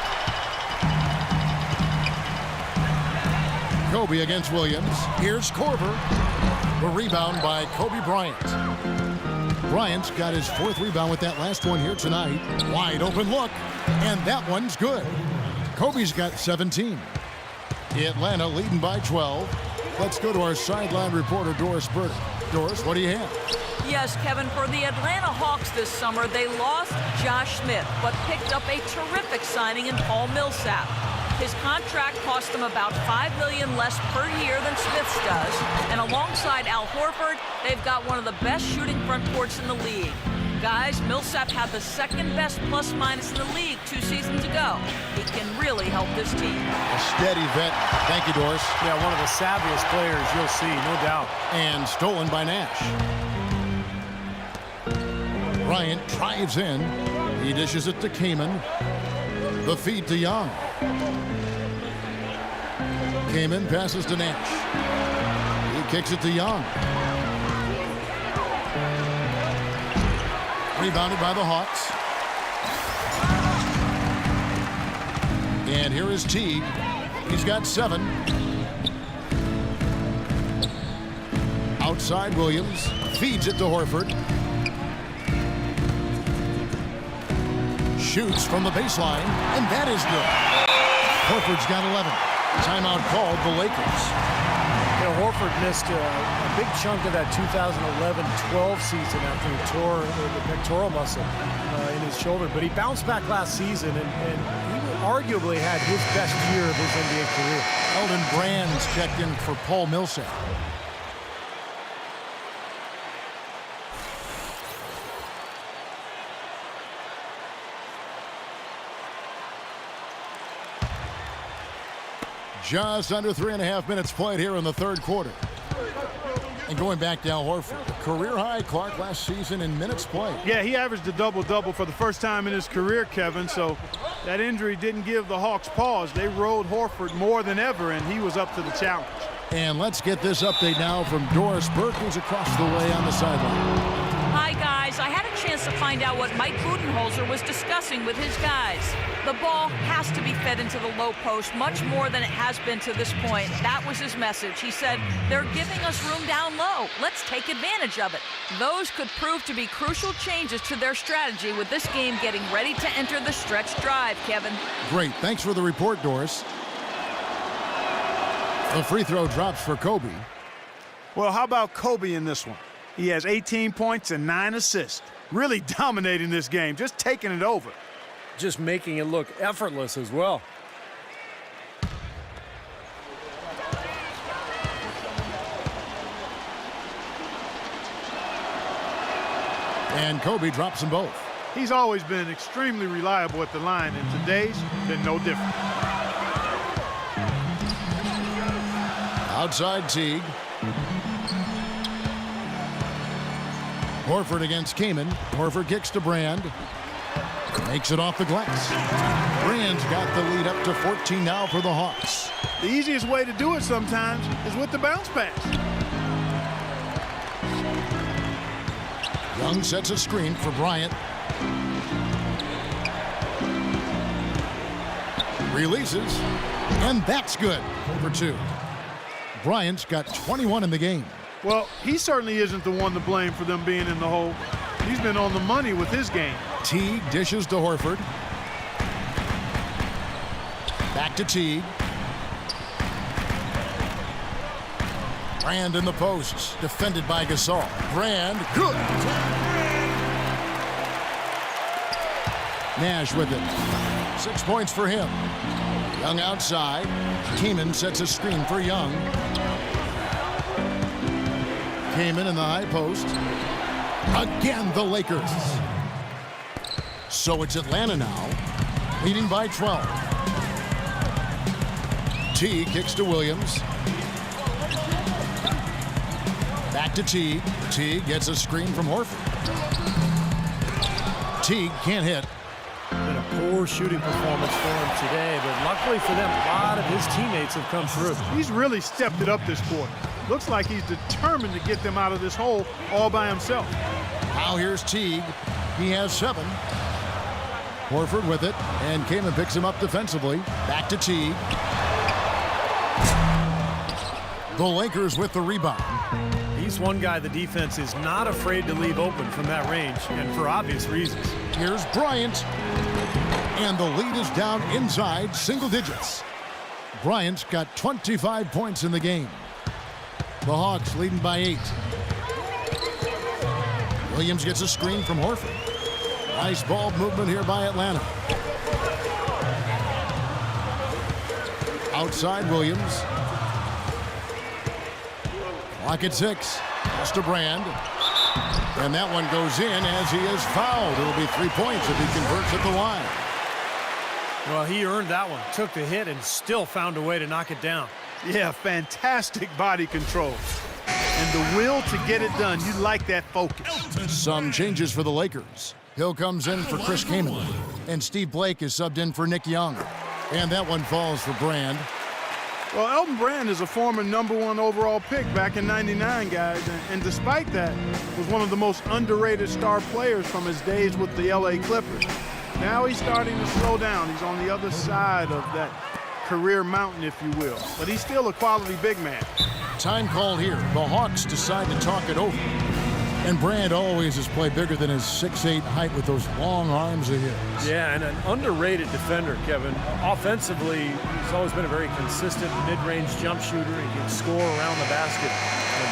Kobe against Williams. Here's Korver. The rebound by Kobe Bryant. Bryant's got his 4th rebound with that last one here tonight. Wide open look. And that one's good. Kobe's got 17. Atlanta leading by 12. Let's go to our sideline reporter, Doris Burke. Doris, what do you have? Yes, Kevin, for the Atlanta Hawks this summer, they lost Josh Smith, but picked up a terrific signing in Paul Millsap. His contract cost them about $5 million less per year than Smith's does. And alongside Al Horford, they've got one of the best shooting front courts in the league. Guys, Millsap had the 2nd best plus-minus in the league 2 seasons ago. He can really help this team. A steady vet. Thank you, Doris. Yeah, one of the savviest players you'll see, no doubt. And stolen by Nash. Bryant drives in. He dishes it to Kaman. The feed to Young. Kaman passes to Nash. He kicks it to Young. Rebounded by the Hawks. And here is Teague. He's got 7. Outside Williams. Feeds it to Horford. Shoots from the baseline, and that is good. Horford's got 11. Timeout called the Lakers. Horford missed a big chunk of that 2011-12 season after he tore the pectoral muscle in his shoulder, but he bounced back last season, and he arguably had his best year of his NBA career. Elton Brand's checked in for Paul Millsap. Just under 3.5 minutes played here in the 3rd quarter. And going back to Al Horford, career high, Clark, last season in minutes played. Yeah, he averaged a double-double for the first time in his career, Kevin, so that injury didn't give the Hawks pause. They rode Horford more than ever, and he was up to the challenge. And let's get this update now from Doris Burke, who's across the way on the sideline. Hi, guys. I had a chance to find out what Mike Budenholzer was discussing with his guys. The ball has to be fed into the low post much more than it has been to this point. That was his message. He said, they're giving us room down low. Let's take advantage of it. Those could prove to be crucial changes to their strategy with this game getting ready to enter the stretch drive, Kevin. Great. Thanks for the report, Doris. The free throw drops for Kobe. Well, how about Kobe in this one? He has 18 points and 9 assists. Really dominating this game, just taking it over. Just making it look effortless as well. And Kobe drops them both. He's always been extremely reliable at the line, and today's been no different. Outside Teague. Horford against Kaman. Horford kicks to Brand. Makes it off the glass. Brand's got the lead up to 14 now for the Hawks. The easiest way to do it sometimes is with the bounce pass. Young sets a screen for Bryant. Releases, and that's good for 2. Bryant's got 21 in the game. Well, he certainly isn't the one to blame for them being in the hole. He's been on the money with his game. Teague dishes to Horford. Back to Teague. Brand in the posts, defended by Gasol. Brand, good. Nash with it. 6 points for him. Young outside. Kaman sets a screen for Young. Kaman in the high post. Again, the Lakers. So it's Atlanta now, leading by 12. Teague kicks to Williams. Back to Teague. Teague gets a screen from Horford. Teague can't hit. Been a poor shooting performance for him today, but luckily for them, a lot of his teammates have come through. He's really stepped it up this quarter. Looks like he's determined to get them out of this hole all by himself. Now here's Teague. He has 7. Horford with it, and Kaman picks him up defensively. Back to Teague. The Lakers with the rebound. He's one guy the defense is not afraid to leave open from that range, and for obvious reasons. Here's Bryant. And the lead is down inside single digits. Bryant's got 25 points in the game. The Hawks leading by 8. Williams gets a screen from Horford. Nice ball movement here by Atlanta. Outside Williams. Clock at 6. Pass to Brand. And that one goes in as he is fouled. It'll be 3 points if he converts at the line. Well, he earned that one. Took the hit and still found a way to knock it down. Yeah, fantastic body control. And the will to get it done. You like that focus. Some changes for the Lakers. Hill comes in for Chris Kaman. And Steve Blake is subbed in for Nick Young. And that one falls for Brand. Well, Elton Brand is a former #1 overall pick back in '99, guys. And despite that, was one of the most underrated star players from his days with the LA Clippers. Now he's starting to slow down. He's on the other side of that career mountain, if you will. But he's still a quality big man. Time called here. The Hawks decide to talk it over. And Brand always has played bigger than his 6'8" height with those long arms of his. Yeah, and an underrated defender, Kevin. Offensively, he's always been a very consistent mid-range jump shooter. He can score around the basket,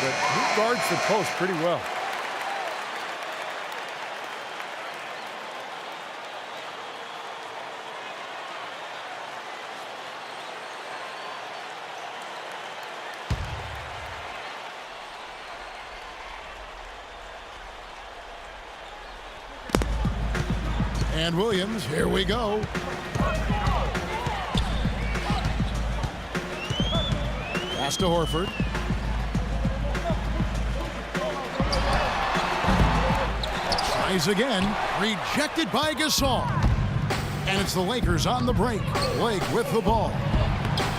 but he guards the post pretty well. And Williams, here we go. Pass to Horford. Tries again. Rejected by Gasol. And it's the Lakers on the break. Blake with the ball.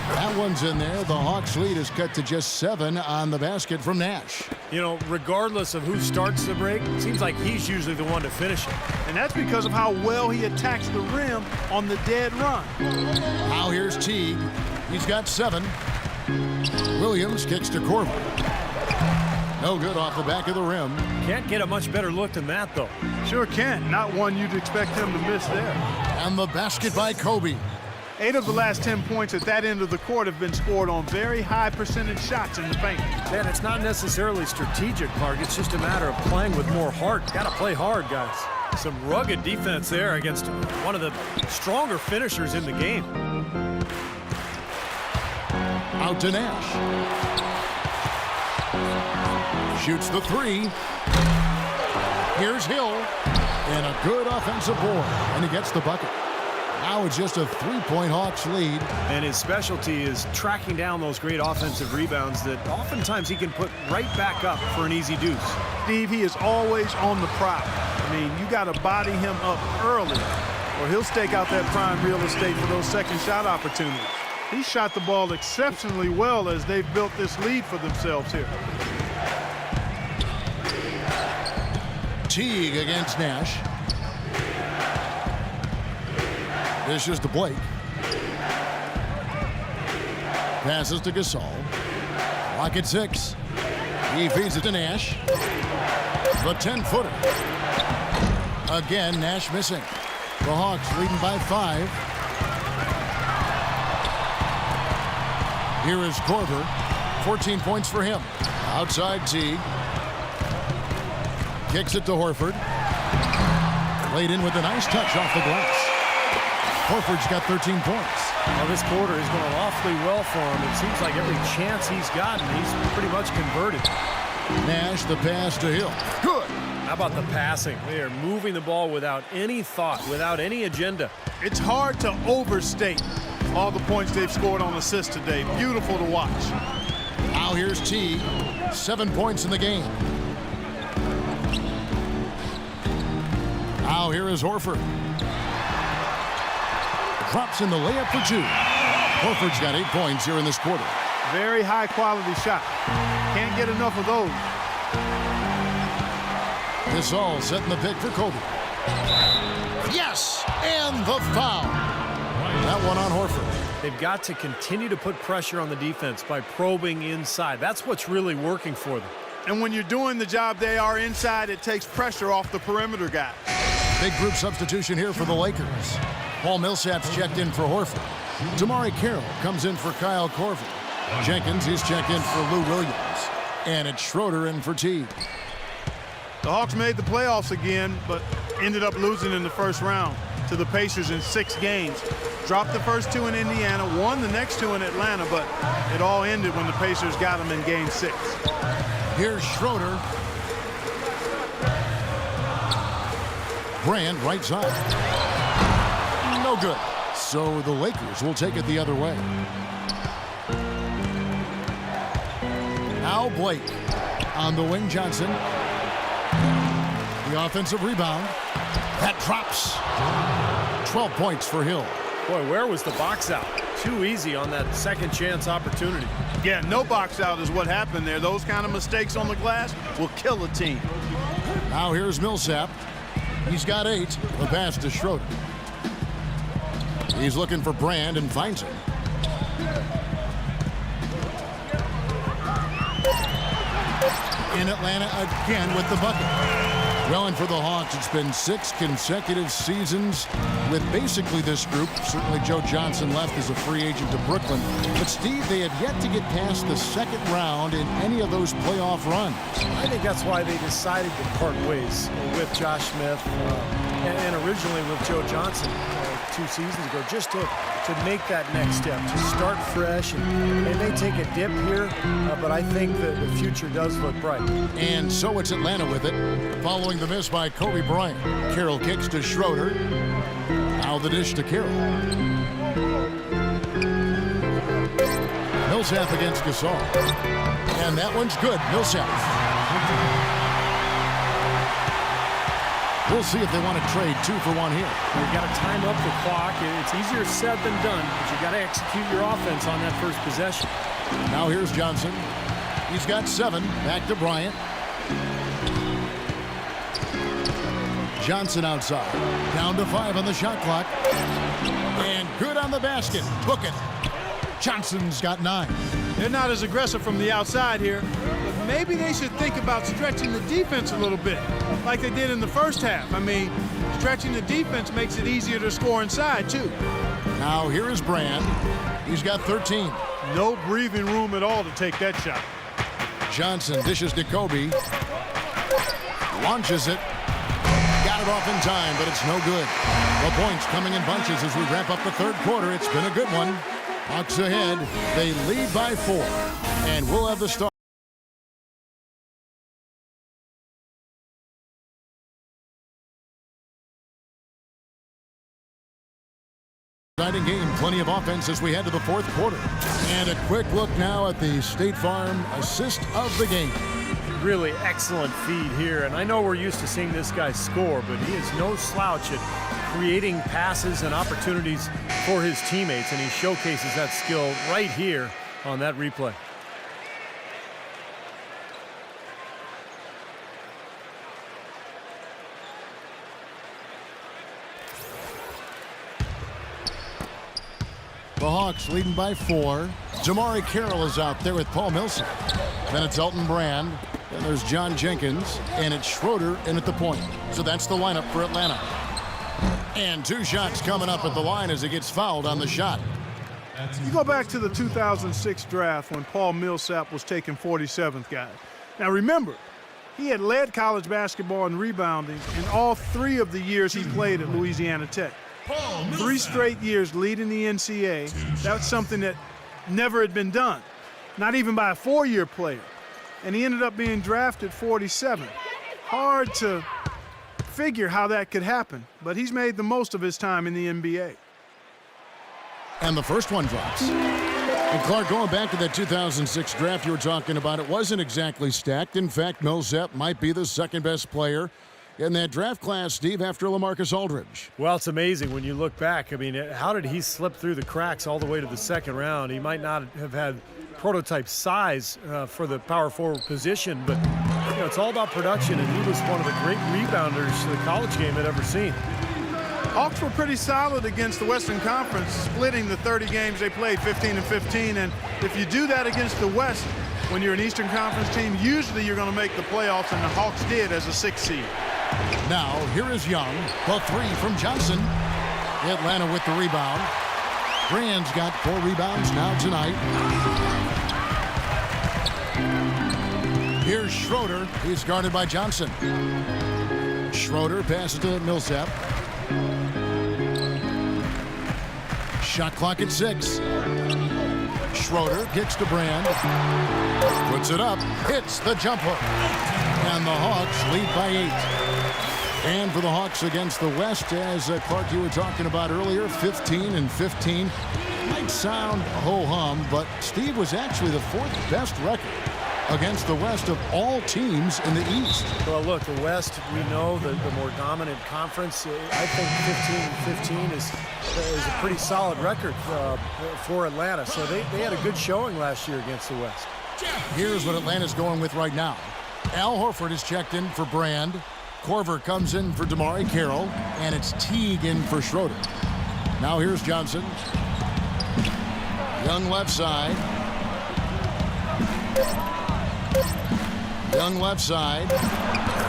That one's in there. The Hawks lead is cut to just 7 on the basket from Nash. You know, regardless of who starts the break, it seems like he's usually the one to finish it. And that's because of how well he attacks the rim on the dead run. Now here's Teague. He's got 7. Williams kicks to Corbin. No good off the back of the rim. Can't get a much better look than that, though. Sure can. Not one you'd expect him to miss there. And the basket by Kobe. 8 of the last 10 points at that end of the court have been scored on very high percentage shots in the paint. Man, it's not necessarily strategic, Clark. It's just a matter of playing with more heart. Got to play hard, guys. Some rugged defense there against one of the stronger finishers in the game. Out to Nash. Shoots the 3. Here's Hill. And a good offensive board. And he gets the bucket. Now it's just a 3-point Hawks lead. And his specialty is tracking down those great offensive rebounds that oftentimes he can put right back up for an easy deuce. Steve, he is always on the prowl. I mean, you got to body him up early, or he'll stake out that prime real estate for those second shot opportunities. He shot the ball exceptionally well as they've built this lead for themselves here. Teague against Nash. Dishes to Blake. Passes to Gasol. Clock at 6. He feeds it to Nash. The 10-footer. Again, Nash missing. The Hawks leading by 5. Here is Korver. 14 points for him. Outside Teague. Kicks it to Horford. Laid in with a nice touch off the glass. Horford's got 13 points. Well, this quarter is going awfully well for him. It seems like every chance he's gotten, he's pretty much converted. Nash, the pass to Hill. Good. How about the passing? They are moving the ball without any thought, without any agenda. It's hard to overstate all the points they've scored on assists today. Beautiful to watch. Now here's Teague. 7 points in the game. Now here is Horford. Drops in the layup for 2. Horford's got 8 points here in this quarter. Very high quality shot. Can't get enough of those. Gasol setting the pick for Kobe. Yes! And the foul. That one on Horford. They've got to continue to put pressure on the defense by probing inside. That's what's really working for them. And when you're doing the job they are inside, it takes pressure off the perimeter guy. Big group substitution here for the Lakers. Paul Millsap's checked in for Horford. Damari Carroll comes in for Kyle Korver. Jenkins, he's checked in for Lou Williams. And it's Schroeder in for Teague. The Hawks made the playoffs again, but ended up losing in the first round to the Pacers in 6 games. Dropped the first 2 in Indiana, won the next 2 in Atlanta, but it all ended when the Pacers got them in Game 6. Here's Schroeder. Brand right side. No good. So the Lakers will take it the other way. Now Blake on the wing. Johnson. The offensive rebound. That drops. 12 points for Hill. Boy, where was the box out? Too easy on that second chance opportunity. Yeah, no box out is what happened there. Those kind of mistakes on the glass will kill a team. Now here's Millsap. He's got 8. The pass to Schroeder. He's looking for Brand and finds him. In Atlanta again with the bucket. Well, and for the Hawks, it's been 6 consecutive seasons with basically this group. Certainly Joe Johnson left as a free agent to Brooklyn. But, Steve, they have yet to get past the second round in any of those playoff runs. I think that's why they decided to part ways with Josh Smith and originally with Joe Johnson 2 seasons ago, just to make that next step, to start fresh. And they may take a dip here, but I think that the future does look bright. And so it's Atlanta with it, following the miss by Kobe Bryant. Carroll kicks to Schroeder. Now the dish to Carroll. Millsap against Gasol. And that one's good. Millsap. We'll see if they want to trade 2 for 1 here. You've got to time up the clock. It's easier said than done, but you've got to execute your offense on that first possession. Now here's Johnson. He's got 7. Back to Bryant. Johnson outside. Down to 5 on the shot clock. And good on the basket. Book it. Johnson's got 9. They're not as aggressive from the outside here, but maybe they should think about stretching the defense a little bit, like they did in the first half. I mean, stretching the defense makes it easier to score inside, too. Now here is Brand. He's got 13. No breathing room at all to take that shot. Johnson dishes to Kobe. Launches it. Got it off in time, but it's no good. The points coming in bunches as we wrap up the third quarter. It's been a good one. Hawks ahead. They lead by 4. And we'll have the start. exciting game. Plenty of offense as we head to the fourth quarter. And a quick look now at the State Farm assist of the game. Really excellent feed here, and I know we're used to seeing this guy score, but he is no slouch at creating passes and opportunities for his teammates, and he showcases that skill right here on that replay. The Hawks leading by 4. Damari Carroll is out there with Paul Millsap. Then it's Elton Brand. Then there's John Jenkins. And it's Schroeder in at the point. So that's the lineup for Atlanta. And 2 shots coming up at the line as he gets fouled on the shot. You go back to the 2006 draft when Paul Millsap was taken 47th guy. Now remember, he had led college basketball in rebounding in all 3 of the years he played at Louisiana Tech. 3 straight years leading the NCAA. That's something that never had been done, not even by a 4-year player. And he ended up being drafted 47th. Hard to figure how that could happen, but he's made the most of his time in the NBA. And the first one drops. And Clark, going back to that 2006 draft you were talking about, it wasn't exactly stacked. In fact, Millsap might be the second best player in that draft class, Steve, after LaMarcus Aldridge. Well, it's amazing when you look back. I mean, how did he slip through the cracks all the way to the second round? He might not have had prototype size for the power forward position, but you know, it's all about production, and he was one of the great rebounders the college game had ever seen. Hawks were pretty solid against the Western Conference, splitting the 30 games they played, 15-15. And if you do that against the West, when you're an Eastern Conference team, usually you're going to make the playoffs, and the Hawks did as a 6th seed. Now, here is Young. The 3 from Johnson. Atlanta with the rebound. Brand's got 4 rebounds now tonight. Here's Schroeder. He's guarded by Johnson. Schroeder passes to Millsap. Shot clock at 6. Schroeder kicks to Brand. Puts it up. Hits the jumper. And the Hawks lead by 8. And for the Hawks against the West, as Clark, you were talking about earlier, 15-15. Might sound ho-hum, but Steve was actually the 4th best record against the West of all teams in the East. Well, look, the West, we know the more dominant conference. I think 15-15 is a pretty solid record for Atlanta. So they had a good showing last year against the West. Here's what Atlanta's going with right now. Al Horford is checked in for Brand. Korver comes in for Damari Carroll, and it's Teague in for Schroeder. Now here's Johnson. Young left side. Young left side.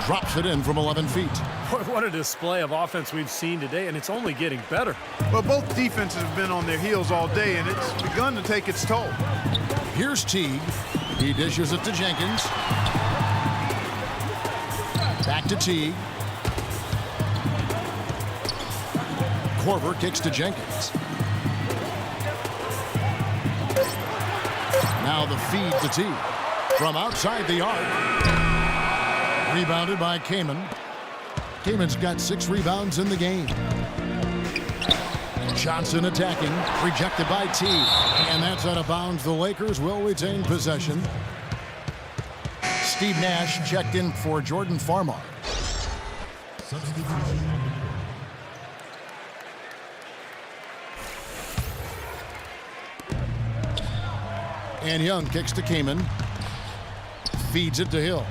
Drops it in from 11 feet. What a display of offense we've seen today, and it's only getting better. Well, both defenses have been on their heels all day, and it's begun to take its toll. Here's Teague. He dishes it to Jenkins. Back to Teague. Korver kicks to Jenkins. Now the feed to Teague. From outside the arc. Rebounded by Kaman. Kaman's got 6 rebounds in the game. Johnson attacking. Rejected by Teague. And that's out of bounds. The Lakers will retain possession. Steve Nash checked in for Jordan Farmar. And Young kicks to Kaman. Feeds it to Hill.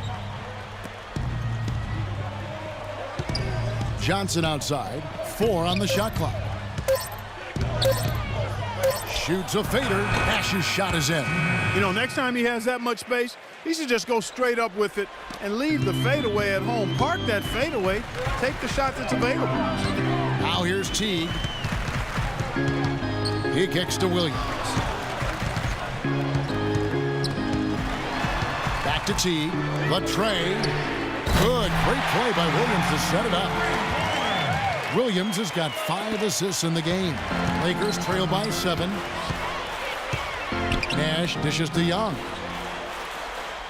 Johnson outside. 4 on the shot clock. Shoots a fader. Nash's shot is in. You know, next time he has that much space, he should just go straight up with it and leave the fadeaway at home. Park that fadeaway. Take the shot that's available. Now here's Teague. He kicks to Williams. Back to Teague. The tray. Good. Great play by Williams to set it up. Williams has got 5 assists in the game. Lakers trail by 7. Nash dishes to Young.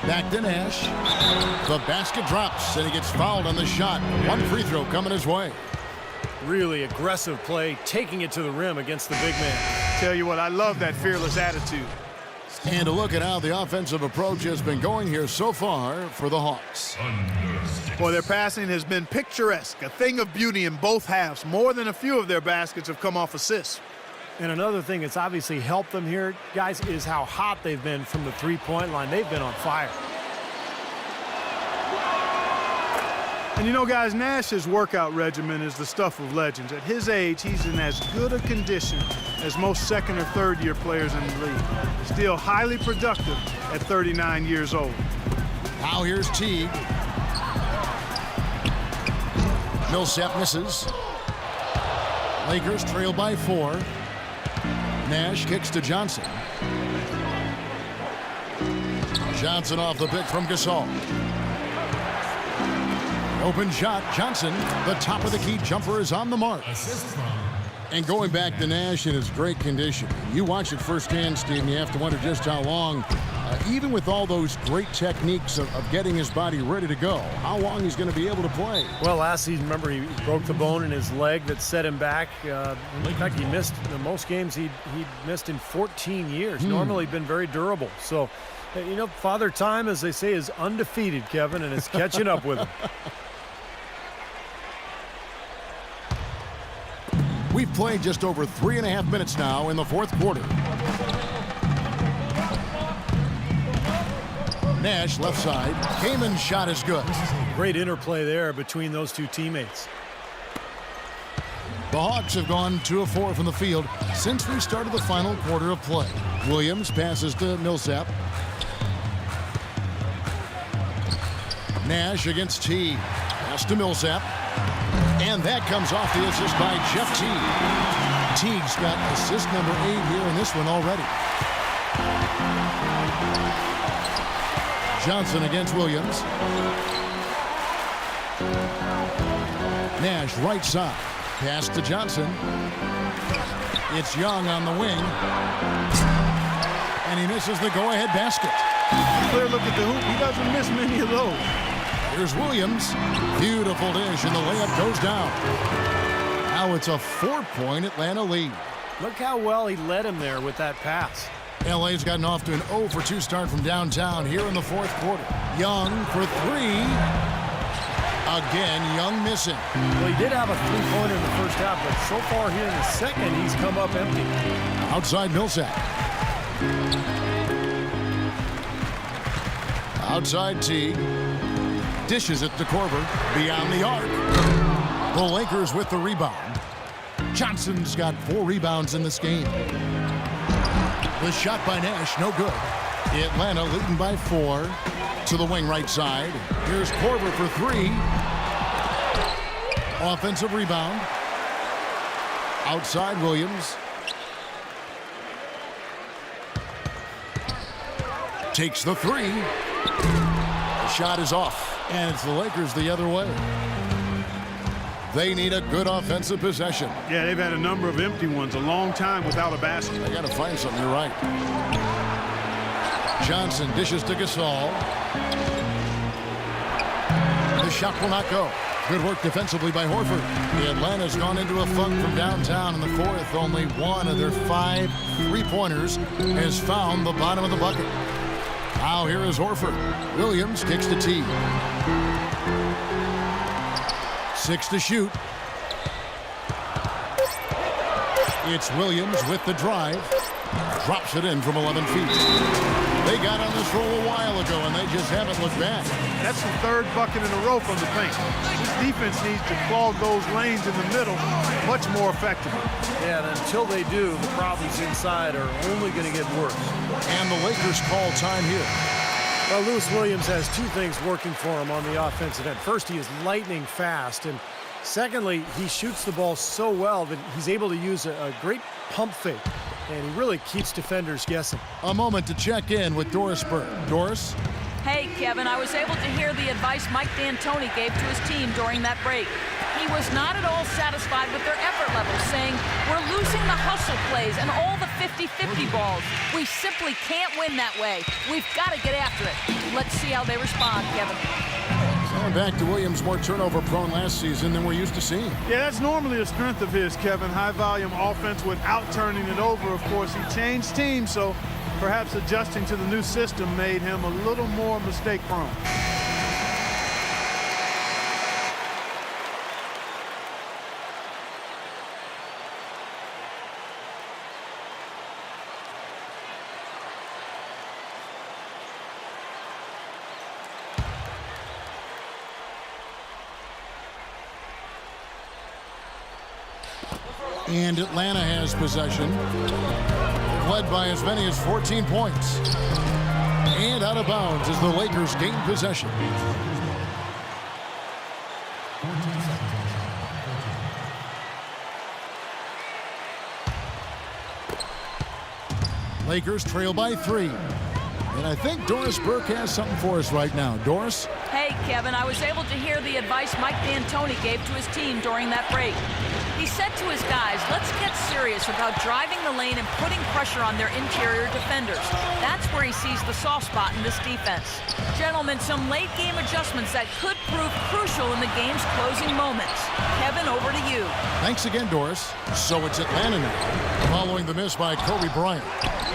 Back to Nash. The basket drops, and he gets fouled on the shot. 1 free throw coming his way. really aggressive play, taking it to the rim against the big man. Tell you what, I love that fearless attitude. And a look at how the offensive approach has been going here so far for the Hawks. Boy, their passing has been picturesque, a thing of beauty in both halves. More than a few of their baskets have come off assists. And another thing that's obviously helped them here, guys, is how hot they've been from the three-point line. They've been on fire. And you know, guys, Nash's workout regimen is the stuff of legends. At his age, he's in as good a condition as most second or third year players in the league. Still highly productive at 39 years old. Now here's Teague. Millsap misses. Lakers trail by 4. Nash kicks to Johnson. Johnson off the pick from Gasol. Open shot, Johnson. The top of the key jumper is on the mark. And going back to Nash in his great condition. You watch it firsthand, Steve, and you have to wonder just how long, even with all those great techniques of getting his body ready to go, how long he's going to be able to play. Well, last season, remember, he broke the bone in his leg that set him back. In fact, he missed the most games he'd missed in 14 years. Normally been very durable. So, you know, Father Time, as they say, is undefeated, Kevin, and it's catching up with him. We've played just over 3.5 minutes now in the fourth quarter. Nash left side. Kaman's shot is good. Great interplay there between those two teammates. The Hawks have gone 2 of 4 from the field since we started the final quarter of play. Williams passes to Millsap. Nash against T. Pass to Millsap. And that comes off the assist by Jeff Teague. Teague's got assist number 8 here in this one already. Johnson against Williams. Nash right side. Pass to Johnson. It's Young on the wing. And he misses the go-ahead basket. Clear look at the hoop. He doesn't miss many of those. Here's Williams. Beautiful dish, and the layup goes down. Now it's a 4-point Atlanta lead. Look how well he led him there with that pass. LA's gotten off to an 0 for 2 start from downtown here in the fourth quarter. Young for 3. Again, Young missing. Well, he did have a three-pointer in the first half, but so far here in the second, he's come up empty. Outside Millsap. Outside T. Dishes it to Korver. Beyond the arc. The Lakers with the rebound. Johnson's got 4 rebounds in this game. The shot by Nash, no good. Atlanta leading by 4 to the wing right side. Here's Korver for 3. Offensive rebound. Outside Williams. Takes the 3. The shot is off. And it's the Lakers the other way. They need a good offensive possession. Yeah, they've had a number of empty ones, a long time without a basket. They got to find something, you're right. Johnson dishes to Gasol. The shot will not go. Good work defensively by Horford. The Atlanta's gone into a funk from downtown in the fourth. Only one of their 5 3-pointers has found the bottom of the bucket. Now here is Horford. Williams kicks to T. 6 to shoot. It's Williams with the drive. Drops it in from 11 feet. They got on this roll a while ago, and they just haven't looked back. That's the 3rd bucket in a row from the paint. This defense needs to clog those lanes in the middle much more effectively. Yeah, and until they do, the problems inside are only going to get worse. And the Lakers call time here. Well, Lewis Williams has 2 things working for him on the offensive end. First, he is lightning fast, and secondly, he shoots the ball so well that he's able to use a great pump fake, and he really keeps defenders guessing. A moment to check in with Doris Burke. Doris? Hey, Kevin, I was able to hear the advice Mike D'Antoni gave to his team during that break. He was not at all satisfied with their effort levels, saying, we're losing the hustle plays and all the 50-50 balls. We simply can't win that way. We've got to get after it. Let's see how they respond, Kevin. Going back to Williams, more turnover prone last season than we're used to seeing. Yeah, that's normally a strength of his, Kevin. High volume offense without turning it over. Of course, he changed teams, so perhaps adjusting to the new system made him a little more mistake prone. And Atlanta has possession. They've led by as many as 14 points. And out of bounds as the Lakers gain possession. Lakers trail by 3. And I think Doris Burke has something for us right now. Doris? Hey, Kevin, I was able to hear the advice Mike D'Antoni gave to his team during that break. He said to his guys, let's get serious about driving the lane and putting pressure on their interior defenders. That's where he sees the soft spot in this defense. Gentlemen, some late-game adjustments that could prove crucial in the game's closing moments. Kevin, over to you. Thanks again, Doris. So it's Atlanta now, following the miss by Kobe Bryant.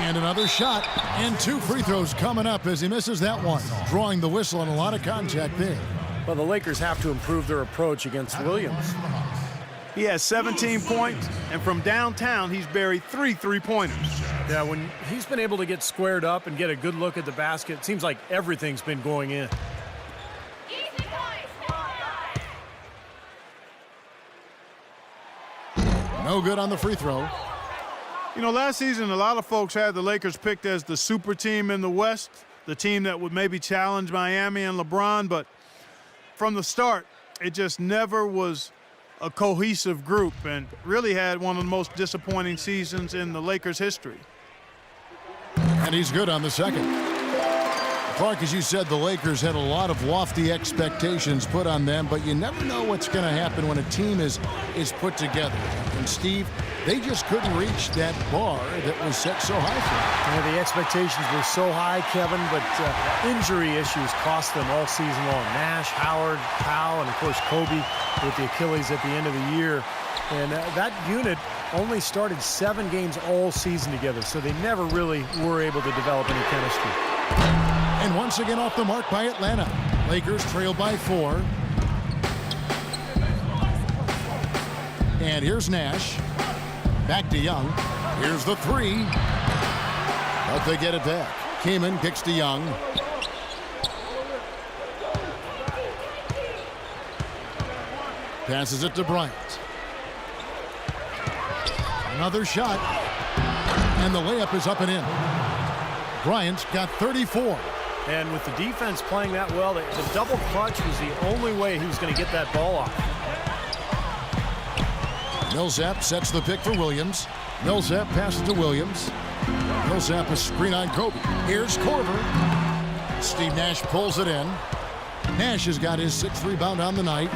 And another shot, and 2 free throws coming up as he misses that one, drawing the whistle on a lot of contact there. Well, the Lakers have to improve their approach against Williams. He has 17 points, and from downtown, he's buried 3 3-pointers. Yeah, when he's been able to get squared up and get a good look at the basket, it seems like everything's been going in. No good on the free throw. You know, last season, a lot of folks had the Lakers picked as the super team in the West, the team that would maybe challenge Miami and LeBron, but from the start, it just never was a cohesive group and really had one of the most disappointing seasons in the Lakers' history. And he's good on the second. Clark, as you said, the Lakers had a lot of lofty expectations put on them, but you never know what's going to happen when a team is put together. And Steve, they just couldn't reach that bar that was set so high for them. Yeah, the expectations were so high, Kevin, but injury issues cost them all season long. Nash, Howard, Powell, and of course Kobe with the Achilles at the end of the year. And that unit only started 7 games all season together, so they never really were able to develop any chemistry. And once again off the mark by Atlanta. Lakers trail by 4. And here's Nash. Back to Young. Here's the 3. But they get it back. Kaman kicks to Young. Passes it to Bryant. Another shot. And the layup is up and in. Bryant's got 34. And with the defense playing that well, the double clutch was the only way he was going to get that ball off. Millsap sets the pick for Williams. Millsap passes to Williams. Millsap a screen on Kobe. Here's Korver. Steve Nash pulls it in. Nash has got his 6th rebound on the night.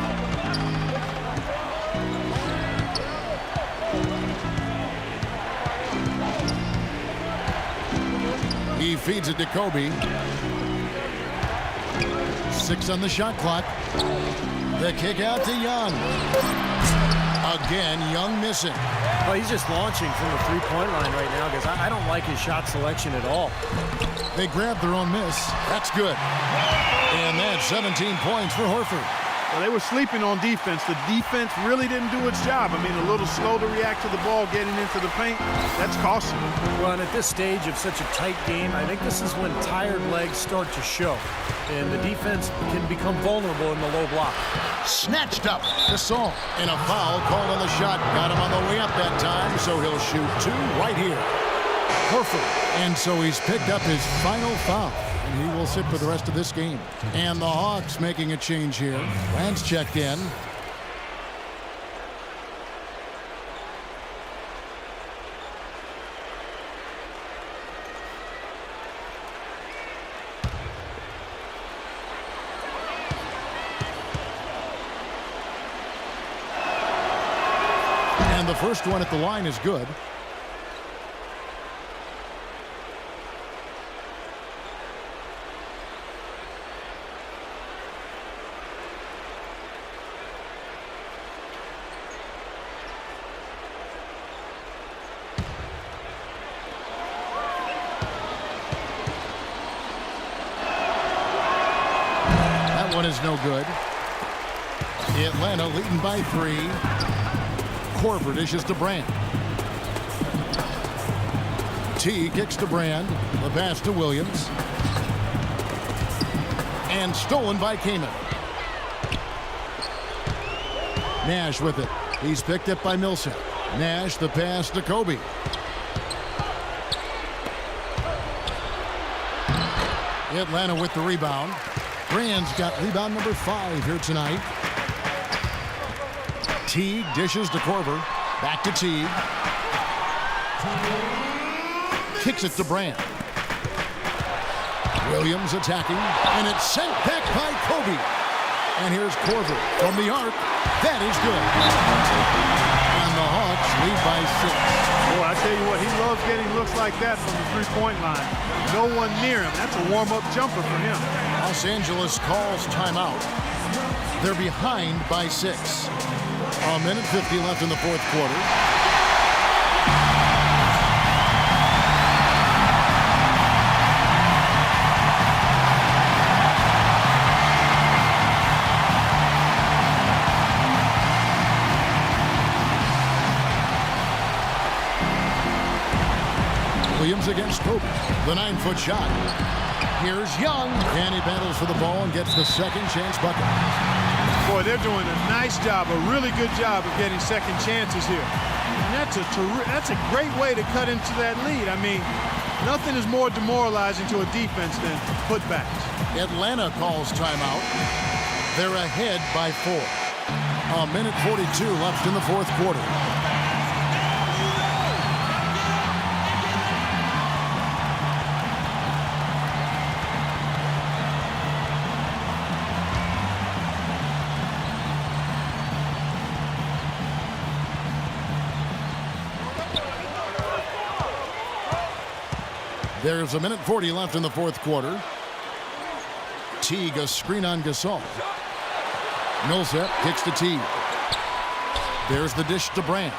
He feeds it to Kobe. 6 on the shot clock. The kick out to Young. Again, Young missing. Well, he's just launching from the three-point line right now because I don't like his shot selection at all. They grabbed their own miss. That's good. And that's 17 points for Horford. Well, they were sleeping on defense. The defense really didn't do its job. I mean, a little slow to react to the ball getting into the paint. That's costly. Well, and at this stage of such a tight game, I think this is when tired legs start to show. And the defense can become vulnerable in the low block. Snatched up. Gasol. And a foul called on the shot. Got him on the way up that time, so he'll shoot 2 right here. Horford. And so he's picked up his final foul. And he will sit for the rest of this game. And the Hawks making a change here. Lance checked in. And the first one at the line is good. one is no good. Atlanta leading by 3. Korver dishes to Brand. T kicks to Brand. The pass to Williams. And stolen by Kaman. Nash with it. He's picked up by Millsap. Nash, the pass to Kobe. Atlanta with the rebound. Brand's got rebound number 5 here tonight. Teague dishes to Korver. Back to Teague. Kicks it to Brand. Williams attacking, and it's sent back by Kobe. And here's Korver from the arc. That is good. And the Hawks lead by 6. Boy, I tell you what, he loves getting looks like that from the three-point line. No one near him. That's a warm-up jumper for him. Los Angeles calls timeout. They're behind by 6. A minute 50 left in the fourth quarter. Williams against Kobe. The 9-foot shot. Here's Young, and he battles for the ball and gets the second chance bucket. Boy, they're doing a nice job, a really good job of getting second chances here. And that's a great way to cut into that lead. I mean, nothing is more demoralizing to a defense than putbacks. Atlanta calls timeout. They're ahead by 4. A minute 42 left in the fourth quarter. There's a minute 40 left in the fourth quarter. Teague, a screen on Gasol. Millsap kicks to Teague. There's the dish to Brand.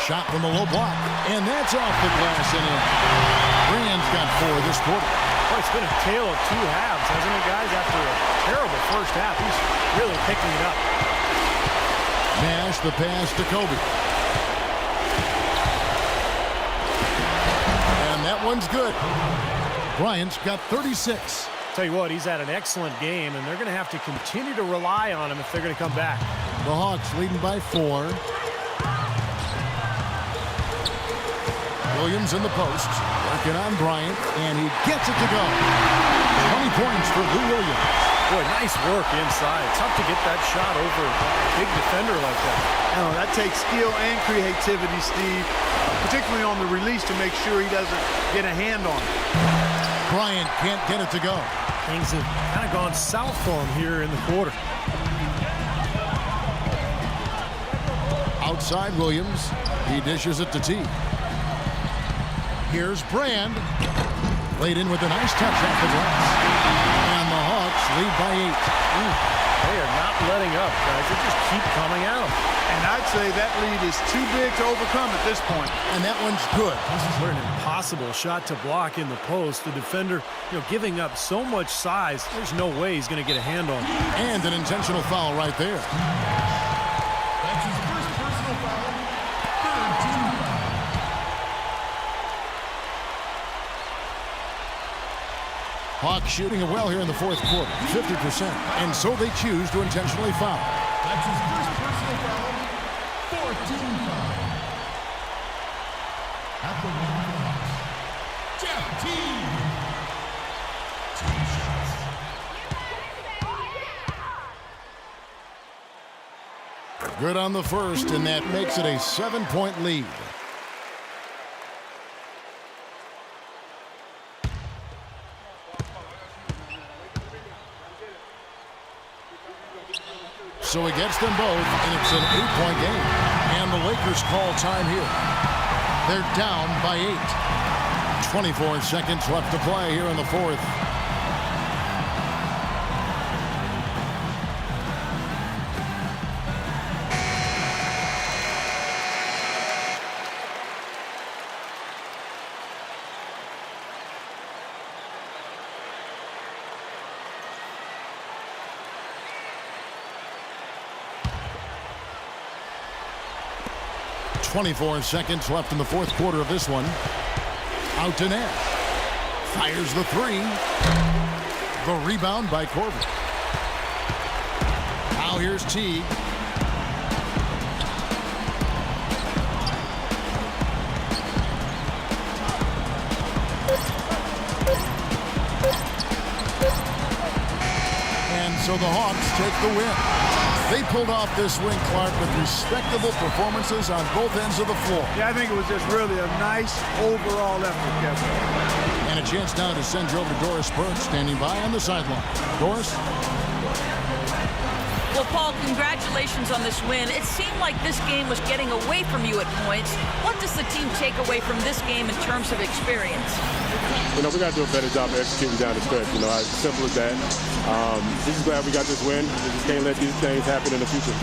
Shot from the low block, and that's off the glass and in. Brand's got 4 this quarter. Well, it's been a tale of 2 halves, hasn't it, guys? After a terrible first half, he's really picking it up. Nash, the pass to Kobe. That one's good. Bryant's got 36. Tell you what, he's had an excellent game, and they're going to have to continue to rely on him if they're going to come back. The Hawks leading by 4. Williams in the post, working on Bryant, and he gets it to go. 20 points for Lou Williams. Boy, nice work inside. Tough to get that shot over a big defender like that. Oh, that takes skill and creativity, Steve, particularly on the release to make sure he doesn't get a hand on it. Bryant can't get it to go. Things have kind of gone south for him here in the quarter. Outside Williams. He dishes it to T. Here's Brand. Laid in with a nice touch off the glass. And the Hawks lead by 8. They are not letting up, guys. They just keep coming at them. And I'd say that lead is too big to overcome at this point. And that one's good. What an impossible shot to block in the post. The defender, giving up so much size, there's no way he's going to get a hand on it. And an intentional foul right there. That's his first personal foul. Third team foul. Hawks shooting it well here in the fourth quarter, 50%. And so they choose to intentionally foul. That's his first personal foul. Fourth team foul. At the line for the Hawks, Jeff Teague. 2 shots. Good on the first, and that makes it a 7-point lead. So he gets them both, and it's an 8-point game. And the Lakers call time here. They're down by 8. 24 seconds left to play here in the fourth. 24 seconds left in the fourth quarter of this one. Out to net. Fires the three. The rebound by Corbin. Now here's Teague. And so the Hawks take the win. They pulled off this win, Clark, with respectable performances on both ends of the floor. Yeah, I think it was just really a nice overall effort, Kevin. And a chance now to send you over to Doris Burke, standing by on the sideline. Doris? Well, Paul, congratulations on this win. It seemed like this game was getting away from you at points. What does the team take away from this game in terms of experience? We got to do a better job of executing down the stretch. As simple as that. Just glad we got this win. We just can't let these things happen in the future.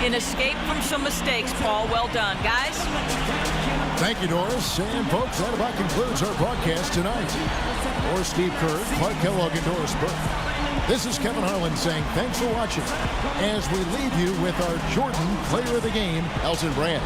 An escape from some mistakes, Paul. Well done, guys. Thank you, Doris. And folks, that about concludes our broadcast tonight. For Steve Kerr, Clark Kellogg, and Doris Burke, this is Kevin Harlan saying thanks for watching as we leave you with our Jordan Player of the Game, Elton Brand.